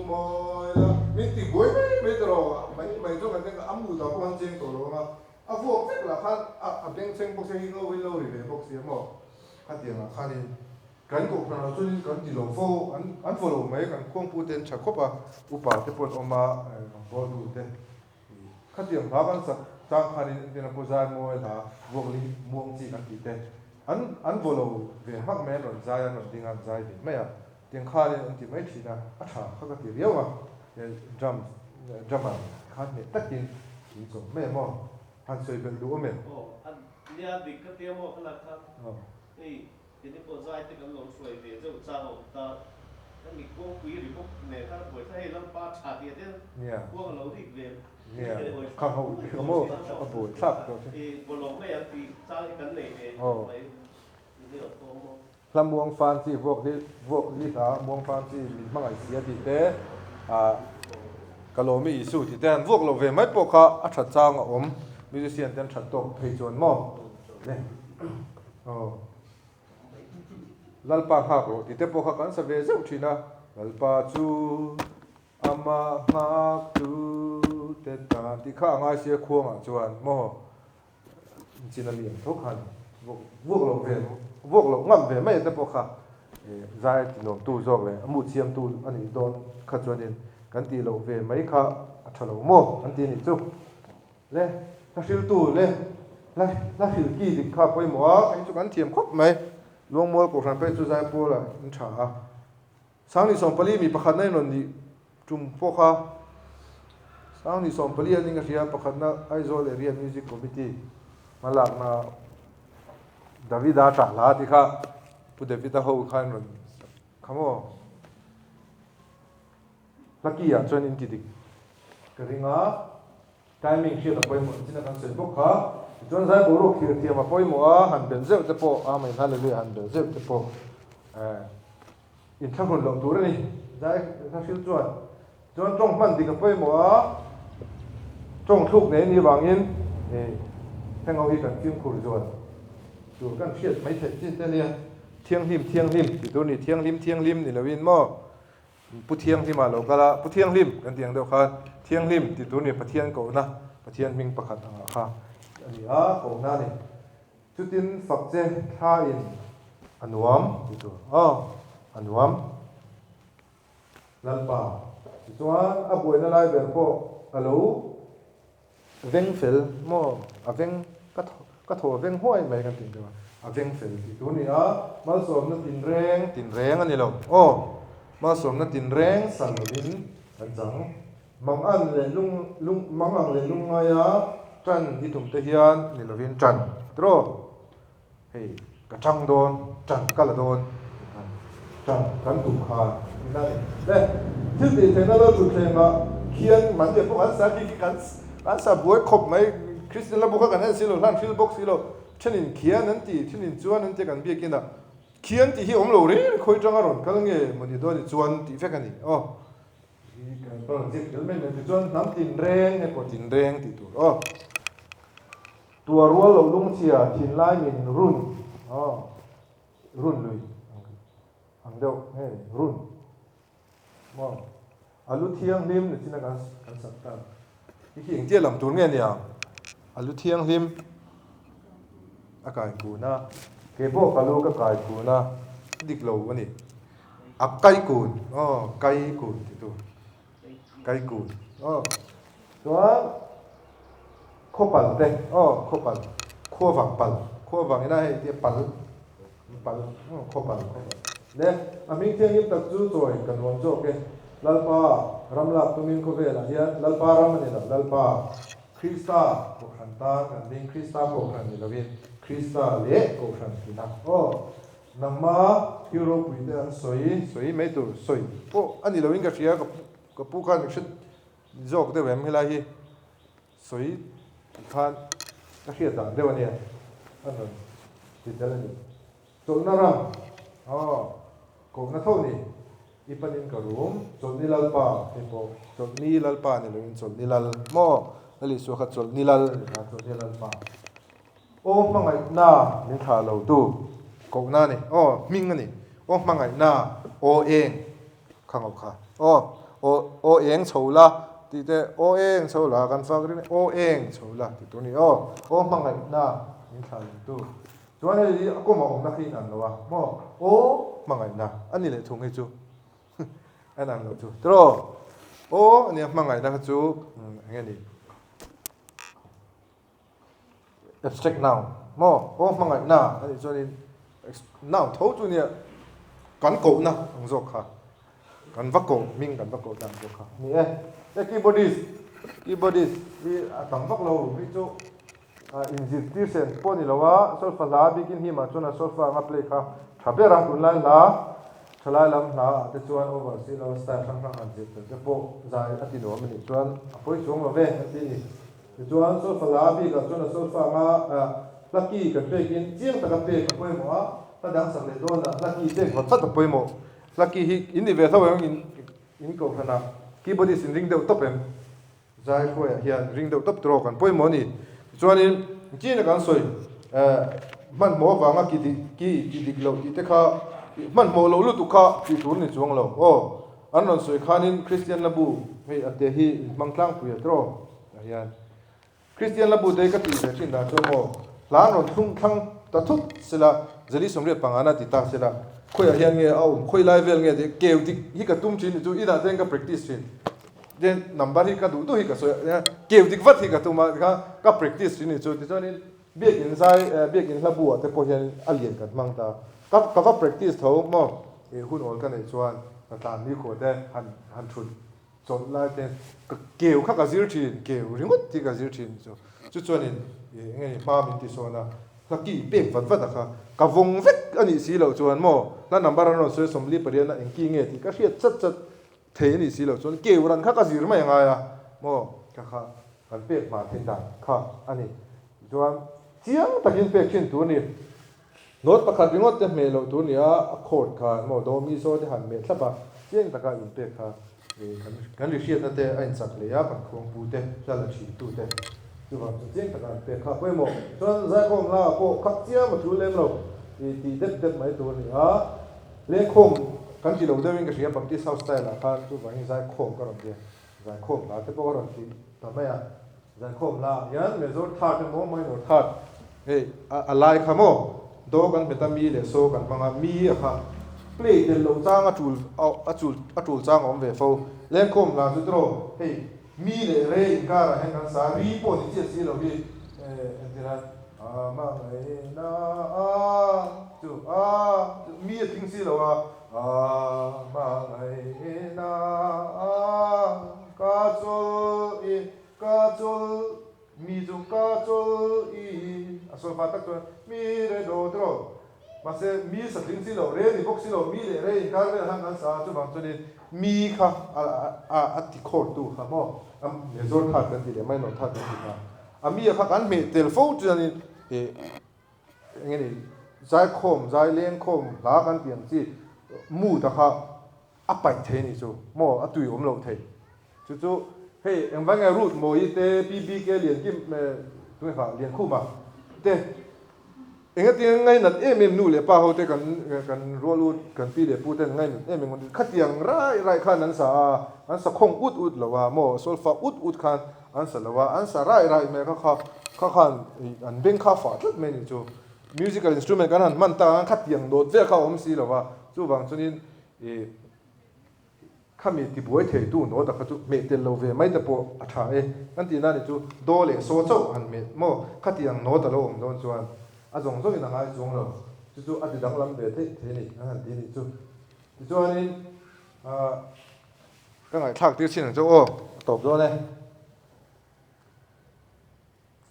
moi la min ti boy me tro mai to kan teng amu da kon jing to lo ma a vok tek la khan a beng cheng bok sia hi lo ri le bok sia mo kha ti la kha ni kan ko kan chunin kan ti lo fo an fo lo mai kan kong pu ten cha khopa upa te pon oma bo du te khatiam ba kan sak ta kharin ten po za mo da vokli muang chi kan ti te an volo ve mak me ron za ya ron dingan za di me ya tiang kha le an ti mai thi na a tha kha ka ti riawa drum drama khan ne takin ti so me mo han soi ben du me an lia dik ka te mo khala khan ei ini po zai te kan long suai ve zo cha ho ta kan mi ko kui ri ko ne kha boi tha he lam pa cha ti te ko lo ri ve kha ho mo a bo thak to e bo long me ya ti cha kan nei ve mai ni lo to mo lam muang fan chi vok li ta muang fan chi mi mang ai sia ti te a kalomi isu ti ten vok lo ve mai po kha a tha chang a om musician ten tha tok phei chon mo ne lalpa hak lo ti te po kha kan sa ve zeu thina lalpa chu ama hak tu te ta ti kha ngai sia khuang a chuan mo chin a lian thok han vok lo ngam ve mai te po kha zai ti nom tu jok le amu chiam tu ani don kha chuan in kan ti lo ve mai kha a tha lo mo an ti ni chu le ta sil tu le la sil ki dik kha poi mo ai chu kan thiam khop mai luang mol ko ran pe chu zai po la in tha sang ni som pali mi pakhat nai non ni tum po kha sang ni som pali ani nga ria pakhat na Aizawl area music committee malak na Davida ta la ti kha pu Davida ho khan ron khamo lucky ya chuan in ti dik ka ringa timing hriat a poi mo china kan sen bok kha chuan zai bo ro khir thiam a poi mo a han ben zeu te po a mai hal le han ben zeu te po in thang hon lo tur ni zai tha sil chuan tong man dik a poi mo a tong thuk ne ni wangin thang au hi kan kim khur chuan chu kan hriat mai the chin te lia thiang lim ti tu ni thiang lim ni lovin mo pu thiang lim a lo kala pu thiang lim kan tiang deuh khan thiang lim ti tu ni pathian ko na pathian ming pakhat anga kha ani a ko na ni chutin fakche tha in anuam ti tu anuam lalpa ti chuan a buai na lai ber ko alo veng fel mo a veng ka tho veng huai mai kan tin dewa a veng fel ti tu ni a mal som na tin reng ani lo mal som na tin reng san lovin an chang mang an le lung mang ang le lung ngaya tran hi tum te hian ni lovin tran tro hei ka chang don tran kala don tran kan tu kha na le thil ti te na lo tu thenga khian man de po an sa ki kan sa buai khop mai Christian la buka kan han silo lan fil box silo chenin khian an ti thinin chuan an te kan bi kina khian ti hi om lo re khoi tanga ron kalange mani do ni chuan ti fe kan ni project gelmen ne chuan nam tin reng ne ko tin reng ti tu tua rual lo lung chia thin lai min run run lui ang deuh run mo alu thiang lim ne china kan sak ta hi eng che lam tur nge nia alu thiang lim akai ku na ke bo kalu ka kai ku na dik lo ani ap kai kun kai kun ti tu kai kun chuan kho pal te kho pal kho wang ina hei ti pal kho pal le aming thiang lim tak chu choi kan won jo ke lalpa ramla tumin ko vela hian lalpa ramani la lalpa Krista ko khanta kan ding Krista ko khan ni lovin Krista le ko khan tina namma hero puite an soi mai tur soi po ani lovin ka ria ka pu khan shit jok de wem hila hi soi khan ka ria ta de wani an ti dalani to naram ko na thau ni ipanin ka room chol nilal pa ipo chol nilal pa ni loin chol nilal mo ali so kha chol nilal ka chol nilal pa o mangai na min tha lo tu ko na ni ming ani o mangai na o eng khang kha o eng chola ti te o eng chola kan fa gri o eng chola ti tu ni o mangai na min tha lo tu chuan ni ko ma om na khi nan lo wa mo o mangai na ani le thung he chu anh ăn được chưa? Rồi, ô, anh em mang ngày đang chú, nghe đi. Abstract noun, mo, ô mang ngày na, anh cho nên noun thấu chú nhỉ, cắn cổ na, ông dọc ha, cắn vắt cổ, mình cắn vắt cổ đang dọc ha. Nè, keyboardist, vì tăng vắt lâu, vì chú institution, po ni lawa, solfa la, bikin hi mà chú na solfa ngap lệ ha, tháp rang tuần lai la. Chalai lam na te chuan overseas lo style sang an jip te po zai ati no mani chuan apoi chung lo ve ati ni te chuan so fala bi ka chuan so fa nga lucky ka pe kin chiang ta ka pe apoi mo a ta dang sang le do na lucky te ko chat apoi mo lucky hi in ve thaw in ko khana keyboard sin ring deuh top em zai ko ya hian ring deuh top tro kan poi mo ni chuan in chin kan soi man mo wa nga ki dik lo ti te kha man mo lo lu tu kha ti tur ni chuang lo an non soi khanin Christian labu hei ate hi mangtlang pu ya tro hian Christian labu dei ka ti ve chin da chu mo la no thung thang ta thut sila zali somre pangana ti ta sila khoi hian nge au khoi lai vel nge de keu ti hi ka tum chin chu ida ten ka practice chin den number hi ka du hi ka so keu dik vat hi ka tuma ka practice chin chu ti chonin biakin sai biakin labu ate po hian alien kan mang ta ka va practice tho mo hun ol kan nei chuan ta mi ko te han thun chon lai te keu kha ka zir thin keu ringot ti ka zir thin chu chuan in nge ma min ti so na ka ki pek vat vat ka vong vek ani si lo chuan mo na number no so somli parian na eng ki nge ti ka hriat chat the ni si lo chuan keu ran kha ka zir mai nga ya mo ka kan pek ma thin da kha ani chuan chiang takin pek thin tu ni not pakhat ringot te me lo tu ni a chord kha mo do mi so te han me thlapa chiang taka in pe kha kan ri hriat na te a in chak le ya kan khong pu te chala thi tu te chu wa chiang taka pe kha poi mo chuan za kom la ko khak chia ma thu lem lo ti det mai tu ni a le khom kan ti lo de wing ka ria baptist house style la kha chu wa hi za khom ka ron te za khom la te po ron ti ta ma ya za khom la yan me zo tha te mo mai no tha hey a lai kha mo do kan betami le so kan panga mi kha play de lo chang a tul chang om ve fo len khom la chu tro hey mi le re in ka ra hen kan sa ri po ni che si lo bi entira ma ngai na chu mi ting si lo ma ngai na ka chol mi zu ka chol so fa ta mi re do tro ma se mi sa ting si lo re ni bok si lo mi le re in ka re han kan sa chu bang chu ni mi kha a ti khor tu kha mo am ne zor kha kan ti le mai no tha kan ti kha mi kha kan me tel fo chu ni nge ni zai khom zai len khom la kan tiang chi mu ta kha a pai the ni chu mo a tui om lo the chu hey ang vang root mo ite pb ke lian kim tu kha lian khu ma te enga ti ngai nat nu le pa ho te kan roll ut kan pi le pu te ngai ngon khatiang rai khan an sa khong ut lawa mo solfa ut khan an sa lawa an sa rai me kha khan an beng kha fa tlat me ni chu musical instrument kan han man ta khatiang dot ve kha om si lawa chu wang chunin khami ti boi thei tu no da kha chu me tel lo ve mai da po atha kan ti na ni chu do le so chau han me mo khatiang no da lo om don chuan a zong zong ina ngai zong lo chu a ti dang lam ve the ni han ti ni chu chuan in ka ngai thak ti chin chu top do ne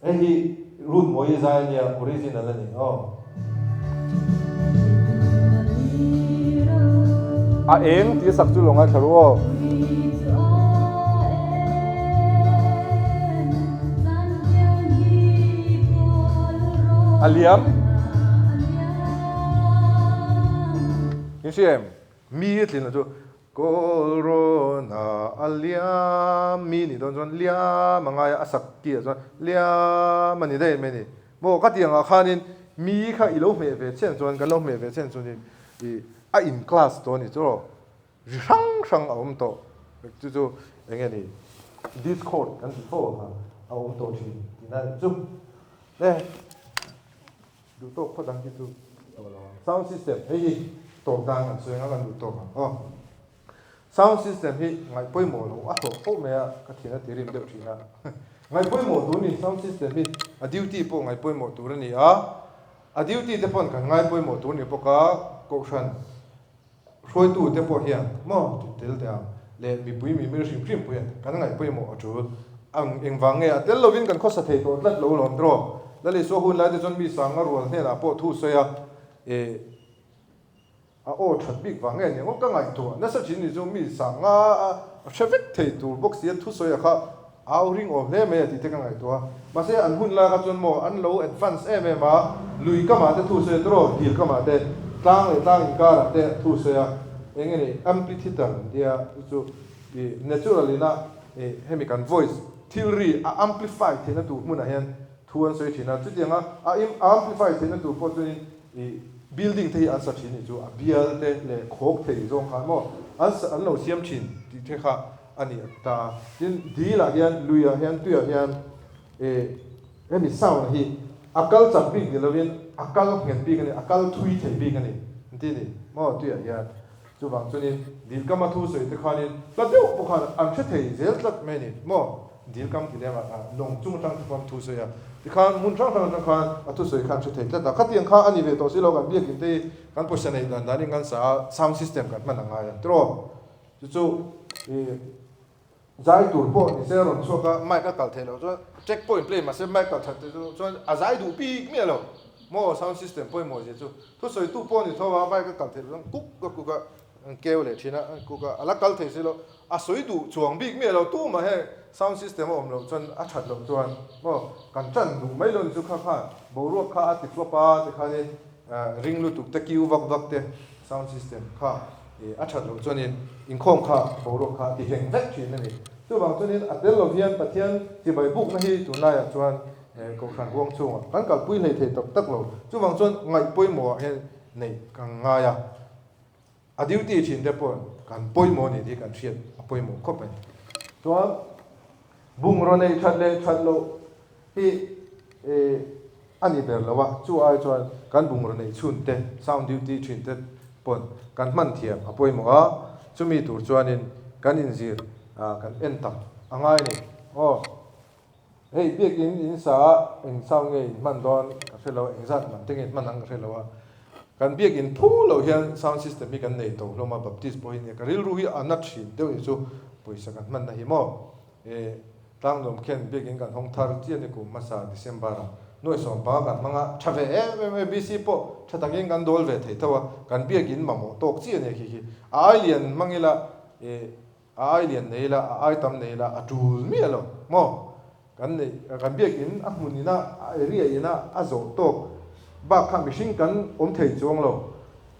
hi root moi zai ni original ni a eng ti sak chu longa tharo aliam นี่เสียมมีที่นั่นจูโคโรนาอัลยามีนี่ตอนจนเลียมังไงอาศักเกียจนเลียมันนี่ได้ไหมนี่โมก็เตียงอาคานินมีค่ะอีโลเมเวเช่นจนกันโลเมเวเช่นจนนี่อินคลาสตัวนี่จูช่างเอาผมโตจูอย่างเงี้ยนี่ Discord กันที่โฟค่ะเอาผมโตทีนั่นจูเนี่ยดูโต๊ะพอดังที่จูsound system เฮ้ยโตดังกันสวยงามกันดูโต๊ะอ๋อsound system ที่ไงป่วยหมดอ่ะตัวพวกเมียก็ที่นั่นที่ริมเดือดที่นั่นไงป่วยหมดตัวนี้ sound system ที่duty พวกไงป่วยหมดตัวนี้duty เดี๋ยวพอนกันไงป่วยหมดตัวนี้พวกก็กุศลช่วยตัวเดี๋ยวพอเฮียมั่งเดี๋ยวเดี๋ยวเลยมีปุ้ยมีมือชิมชิมปุ้ยกันไงป่วยหมดจุดเองฟังเงี้ยเดี๋ยวเราวิ่งกันข้อสเตย์ตัวนั่นเราหลอมตรอแล้วเลยสู้หุ่นแล้วจะจนมีสังกัดรัวเนี่ยนะพวกทุเสียโอ้ชัดบิ๊กฟังเงี้ยเนี่ยก็ไงตัวนั่นสักชิ้นนี่จะมีสังกัดเชฟเทตัวบอกเสียทุเสียค่ะเอาริ่งออกเนี่ยไม่ติดกันไงตัวมาเสียอันหุ่นแล้วก็จนโมอันโลแอดวานซ์มาลุยก็มาแต่ทุเสียตรอดีก็มาแต่ตั้งเลยตั้งอีกการแต่ทุเสียเองนี่ amplitude เดียจู่naturally นะให้มีการ voice theory amplify ที่นั่นตัวมันเห็นทวนสวยที่นั่นจุดยังamplify ที่นั่นตัวพอตัวนี้ building ที่อันสักชิ้นนี่จู่build เลยโคกที่ตรงข้ามว่าอันเราเสียมชิ้นที่ข้าอันนี้ตาดีละเห็นลุยเห็นตัวเห็นให้มี sound ที่อักจับปีกเราเห็นอักเห็นปีกันนี่อักทุยที่ปีกันนี่ที่นี่มั่วตัวเห็นจู่บางจุดนี้ดีก็มาทุสวยที่ข้านี่แล้วเดี๋ยวพวกข้าอันเช่นที่เจลตัดไม่นี่มั่วดีก็มาที่เดียวมาลงจุ่มตั้งที่ความทุสวยที่ข้ามุนช่างตั้งข้าทุสวยข้าเช่นที่แต่ข้าที่ยังข้าอันนี้เวตัวสิเรากันเบี้ยกินที่กันพูดเสนอดันนี่กันsound system กันมันง่ายตรอจู่ใจดูพวกนี่เสียรอนชัวก็ไม่ก็กัดเทแล้วจู่ check point play มาเสียไม่กัดเทจู่ใจดูปีกไม่หรอกมั่ว sound system point มั่วจู่ทุสวยตู้พวกนี่เท่าว่าไม่ก็กัดเทแล้วกุ๊กก็เกลเลยทีนะกูก็อะไรกัลเทสิโลสวยดูช่วงบิ๊กเมียเราตู้มาให้ sound system อมเราจนชัดลงจวนว่ากันจันดูไม่ลงจุข้าบรัวข้าติดฟลอปาติข้าเนี่ยริงลุตุกตะกิ้ววักเต sound system ข้าชัดลงจวนนี้อินคอมข้าบรัวข้าที่เห็นแรกทีนั่นเองตัวบางจวนนี้อัดเดลโลเวียนปัจเจียนที่ใบบุกนั่นที่ตัวน่าจวนก็ขันวงช่วงกันกับปุ้ยเลยเทตักเราตัวบางจวนไงปุ้ยหมัวเห็นในกังไงduty ชิ้นเดียวพอการป่วยหมอนี่ที่การเชียร์ป่วยหมอครบไปตัวบุ้งรอนในชัดโลที่อันนี้เดี๋ยวเราว่าจู่ไอ้จวนการบุ้งรอนในชุนเต sound duty ชุนเตปนการมันเทียมป่วยหมอจะมีตัวจวนนี้การอินซีการเอ็นตังง่ายนี่เฮ้ยเบียกอินสาเอ็น sound ไงมันโดนก็เสร็จแล้วเอ็นสัตว์มันเต็งมันนั่งก็เสร็จแล้วว่ากันเบียกินพูเราเห็น sound system มีกันในตัวเรามาแบบที่สปอยเนี่ยกันริลรู้อันนัดชินเดี๋ยวอีกปุยสักกันมันนะฮิโมตั้งลมเข็นเบียกินกันห้องทารุที่นี่กูมาซาดิเซมบาร์น้อยสองปากันมังอ่ะชาเวบีซีโปชาตังยิงกันโดลเวทเท่าว่ากันเบียกินมาโมตกที่นี่คือไอเลียนมังอีละไอเลียนนี่ละไอตัมนี่ละจูมีอะไรโมกันเบียกินอักมุนีนะเรียนะอาโซโตบ้าข้างมิชิงกันเทจวงเรา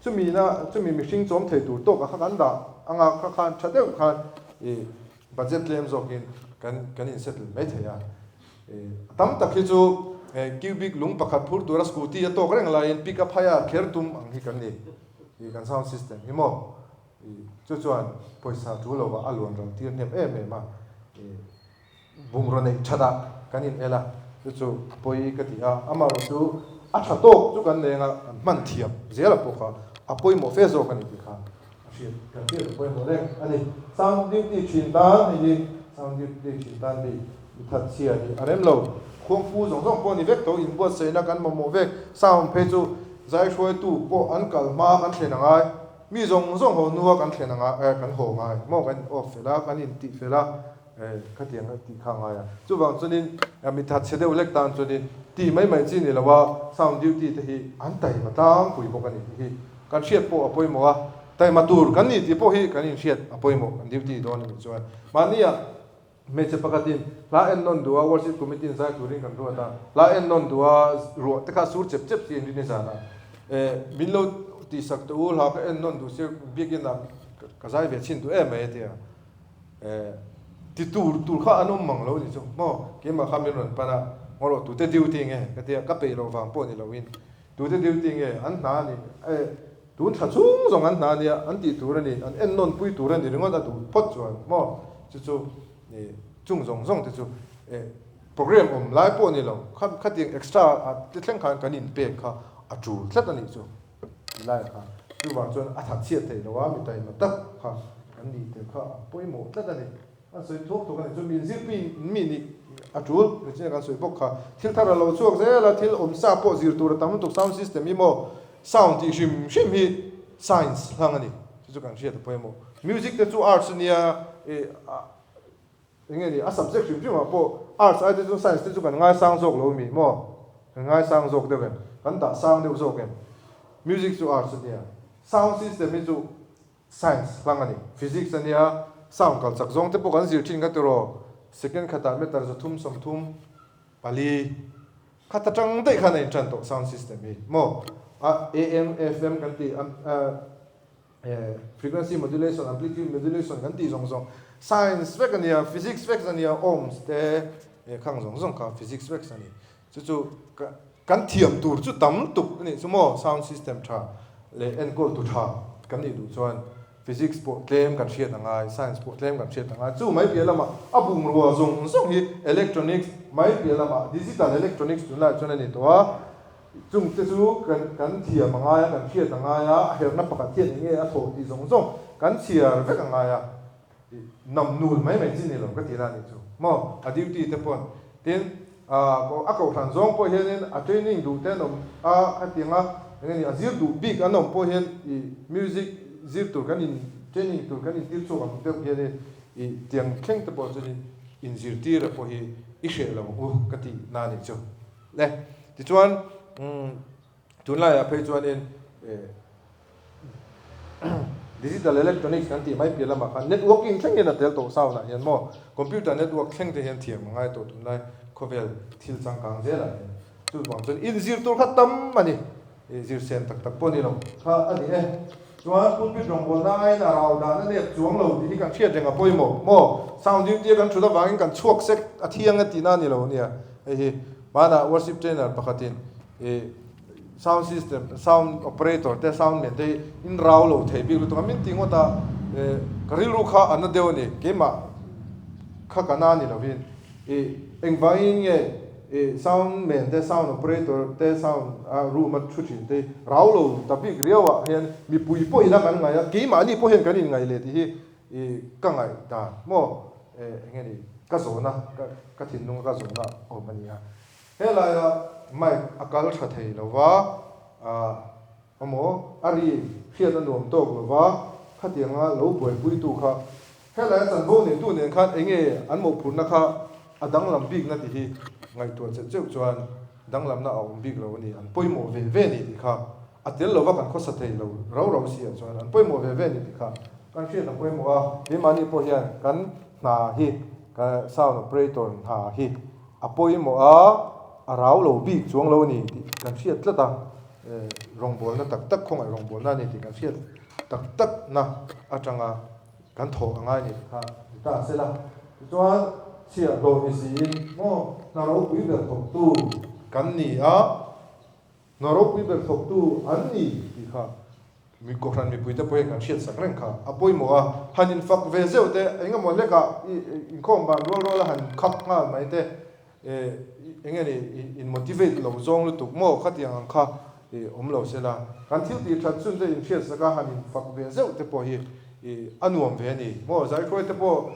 จะมีมิชิงจอมเทตูโตกับข้างกันด่าอ่างข้างชัดเดียวข้างบัดเจ็ตเลมส์กันอินเซตไม่เทียตั้มตะกี้จูคิวบิกลุงปักขัดพูดตัวรัสกูตี้โตกเร่งไลน์พิกอัพไฮอาร์เคร์ตุมอังฮิกันนี่กันซาวด์ซิสเต็มฮิโมจวนพอยสาจูเราว่าอารมณ์เราที่เนี่ยเมมาบุ้งรอนชัดะกันอินเอล่ะจู่พอยกติอามาเราจูชัดโตจุกันเนี่ยมันเทียมเสียละพวกเขาป่วยหมอเฟซโอกันอีกครับเชื่อกันที่ป่วยหมอเร่งอันนี้sound duty ชินตานนี่ sound duty ชินตานนี่ทัดเสียนี่อันนี้เราควงฟูสองคนนี่เวกตัวอินบัวเสนากันมาโมเวก sound เพจูใจช่วยตู้พวกอันกัลมากันเทียนง่ายมีสองหัวนัวกันเทียนง่ายกันโหง่ายมองกันออฟเฟล่ากันอินติเฟล่าขัดเทียงกันติข้างง่ายจุดบางจุดนี้มีทัดเสียเดียวเล็กตามจุดนี้ที่ไม่จริงนี่แหละว่า sound duty ที่อันใดมาตั้งคุยบอกกันนี่การเชียร์พวกป่วยหมอแต่มาตูร์กันนี่ที่พวกที่กันเชียร์ป่วยหมอกัน duty โดนนี่ส่วนมาเนี่ยไม่ใช่ปกติละเอ็นนนดัว worship committee ใส่ตัวนี้กันรัวตาละเอ็นนนดัวรัวแต่ข้าสูดเจ็บที่นี่สานะบินเรา ti sak tu ul ha ka en non du se begin na ka zai ve chin tu me te ti tur kha anom mang lo ni chu mo ke ma khamin ron pana ngoro tu te diu ting ka te ka pe lo wang po ni lo win tu te diu ting an na ni tu tha chung zong an na ni an ti tur ni an en non pui tur ni ringo da tu pot chuan mo chu ni chung zong te chu program lai po ni lo kha ting extra ti thleng khan kanin pe kha a chu tlat ani chu lai kha chu wang chuan a thak chiat thei lo wa mi tai ma tak kha an ni te kha poi mo tlat ani an soi thok to kan chu min zir pi mi ni a chu ni chen kan soi bok kha thil thar lo chuak ze la thil sa po zir tur tam tu sound system mi mo sound ti shim hi science hang ani chu kan chiat poi mo music te chu arts nia ni a subject shim ma po arts ai te chu science te chu kan ngai sang jok lo mi mo ngai sang jok de kan da sang de jok kan music chu arts nia sound system mi chu science hang ani physics ania sound kal chak zong te po kan zir thin ka tero second khata me tar zo thum som thum pali khata tang dei khana in chan to sound system mi mo am fm kan ti frequency modulation amplitude modulation kan ti zong zong science vek ania physics vek ania ohms te khang zong zong ka physics vek ani chu kan thiam tur chu tam tuk ni sumo sound system tha le encode tu tha kan ni du chuan physics po claim kan hriat angai science po claim kan hriat angai chu mai pialama abung ro zong zong hi electronics mai pialama digital electronics tu la chuan ani to chung te chu kan thiam angai kan hriat angai a herna pakhat thian nge a tho ti zong zong kan chiar vek angai a nam nul mai chin ni lo ka ti ra ni chu mo a duty te pon tin ko akau than zong po hian a training du te nom a tinga ngani a zir du big anom po hian music zir tur kan in training tur kan in til chu am te hian tiang kheng te po chu in zir tir po hi i she lo ka ti na ni chu le ti chuan tun la ya phei chuan in digital electronics kan ti mai pi lama khan networking thleng in a tel to saw na hian mo computer network thleng te hian thiam ngai to tun lai khovel thil chang kang je la tu bang chun in zir tur kha tam ani zir sen tak tak po ni lo kha ani chuan pun pi rong bol nai na rau da na le chuang lo ti kan thiat renga poi mo sounding ti kan thuda wangin kan chuak sek a thiang a ti na ni lo nia hi mana worship trainer pakhatin sound system sound operator te sound man te in rau lo thei bi lu to min tingo ta karilu kha an deu ni kema kha kana ni lo vin engvaing sound man te sound operator te sound room at chuchin te rau lo ta bi griawa hian mi pui po ina kan ngai kema ni po hen kan in ngai le ti hi ka ngai ta mo ngeni ka zona ka thin nung ka zona o mania hela ya mai akal tha thei lova amo ari khian anom to lova khatianga lo boi pui tu kha hela chan bo ni tu nen khat enge an mo phun na kha adang lam big na ti hi ngai to che cheu chuan dang lam na awm big lo ni an poi mo ve ve ni ti kha atel lova kan kho sa thei lo ro sia chuan an poi mo ve ve ni ti kha kan khian an poi mo a he mani po hian kan na hi ka sound operator ha hi apoi mo arau lo big chuang lo ni kan fiat tlata rong bol na tak tak khong ai rong bol na ni ti kan fiat tak tak na atanga kan tho angai ni kha ta se la chuan sia lo ni si mo na ro pui ber thok tu kan ni na ro pui ber thok tu an ni ti kha mi ko ran mi pui ta poi kan fiat sak reng kha apoi mo hanin fak ve zeu te enga mo le ka in khom ba ro la han khap nga mai te engeni in motivate lo zong lu tuk mo khatiang kha om lo sela kan thil ti that chun te in fiat saka hanin fak ve zeu te po hi anuam ve ni mo zai khoi te po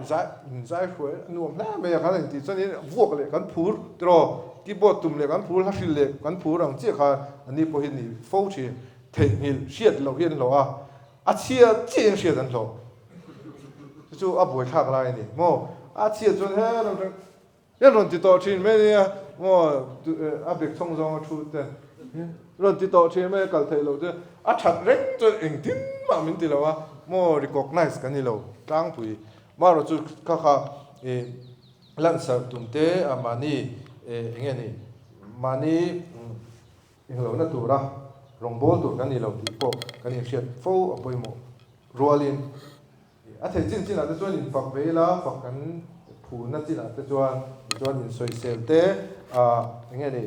zai khoi anuam na me kan ti chani vuak le kan phur tro ti bo tum le kan phur ha hril le kan phur ang che kha ani po hi ni fo chi the hil shiat lo hian lo a chia chen shiat an lo chu a boi thak lai ni mo a chia chun he lo ya ron ti to chin me nia mo a bek thong zong thu te ron ti to chin me kal thei lo te a that rek to eng tin ma min ti lo wa mo recognize kan ni lo tang pui ma ro chu kha lan sar tum te amani engeni mani eng lo na tu ra rong bol tu kan ni lo ti po kan ni hriat fo apoi mo rualin a thei chin a te chuan in fak vela fak kan phu na chin a te chuan in soi sel te nge ni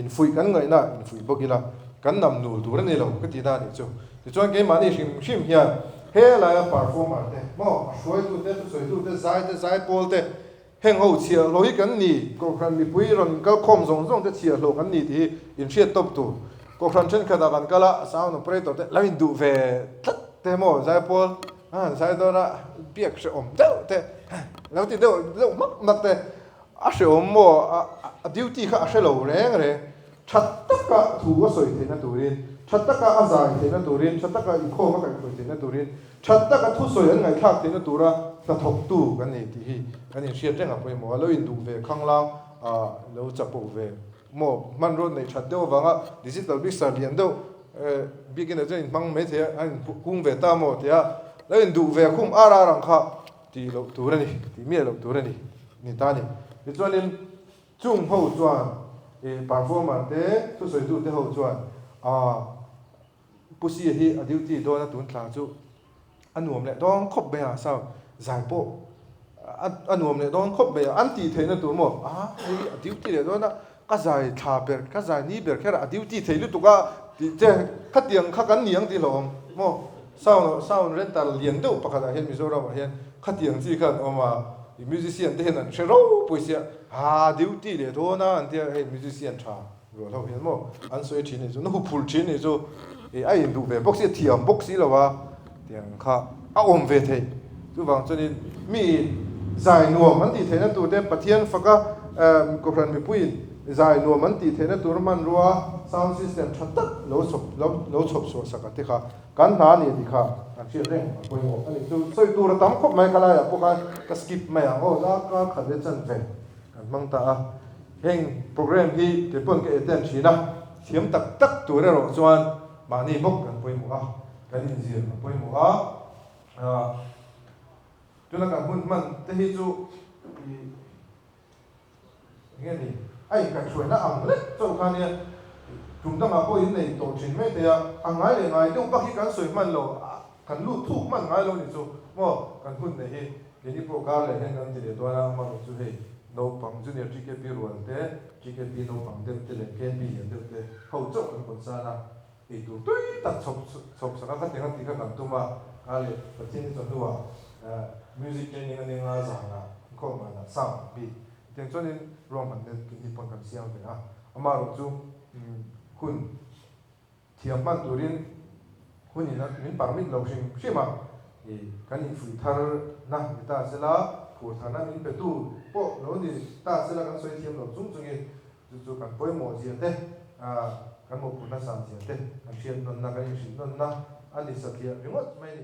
in fui kan ngai na in fui bokila kan nam nul tur ni lo ka ti da ni chu ti chuan ke mani hrim hian he la performer te mo soi tu te soi tu te zai pol te heng ho chia loi kan ni ko khan mi pui ron ka khom zong te chia lo kan ni ti in hriat top tu ko khan chen khada kan kala sound operator te lain du ve te mo zai pol zai do na biak se om deu te lo ti deu mak te a se om mo a duty kha a se lo re that tak ka thu a soi the na turin that tak ka a zai the na turin that tak ka i kho ma ka khoi the na turin that tak ka thu soi an ngai thak the na tura ta thok tu kan ni ti hi kan ni hriat reng a poi mo lo in du ve khang lang lo chapo ve mo man ro nei that deu wanga digital big star lian deu begin a chen mang me the an kung ve ta mo tia lo in du ve khum ara rang kha ti lo tu ra ni ti mi lo tu ra ni ta ni ni chuan in chung ho chuan performance te thu soi tu te ho chuan pusi hi a duty do na tun tlang chu anuam le dong khop be a sao zai po anuam le dong khop be an ti theina tu mo hi a duty le do na ka zai tha ber ka zai ni ber khera a duty theilu tu ka ti che khatiang kha kan niang ti long mo sound rental lian do pakha hian mizoram hian khatiang chi khan oma musician te hian an shero poisia duty le do na an te musician tha ro lo hian mo an soi thi ni chu no phul thi ni chu ai in du ve box ye thiam box hi lo wa tiang kha a om ve thei chu wang chunin mi zai nuam an ti theina tu te pathian faka ko ran mi puin zai nuam an ti theina tur man ruwa sound system thatak lo chop so saka te kha kan na ni ti kha an chi reng poi mo ani tu soi tur tam khop mai kala ya poka ka skip mai a la ka khade chan ve kan mang ta heng program hi te pon ke eten thina thiam tak tu re ro chuan mani bok kan poi mo kan in zir kan poi mo tuna kan hun man te hi chu nge ni ai ka choi na ang le to kan ya tum ta ma ko in nei to chin me te ya angai le ngai dong pa hi kan soi man lo kan lu thu man ngai lo ni chu mo kan hun nei hi ke ni pro ka le hen kan ti le to na ma chu hei no pang junior ticket bi ruan te ticket bi no pang de te le ken bi ya de te ho chok kan kon sa na e tu tui ta chop sa ka te kan ti ka kan tu ma ka le pa tin to tu wa music training ani nga za na ko ma na sound bi ten chonin rom man de ni pon kan siang be ama ro chu hun thiam man turin hun ni na min parmit lo shima kan in fui thar na ta sela pu thana min pe tu po lo ni ta sela kan soi thiam lo chung chu kan poi mo ji te kan mo pu na sam ji te kan thiam non na kan shin non na ani sa thia remote mai ni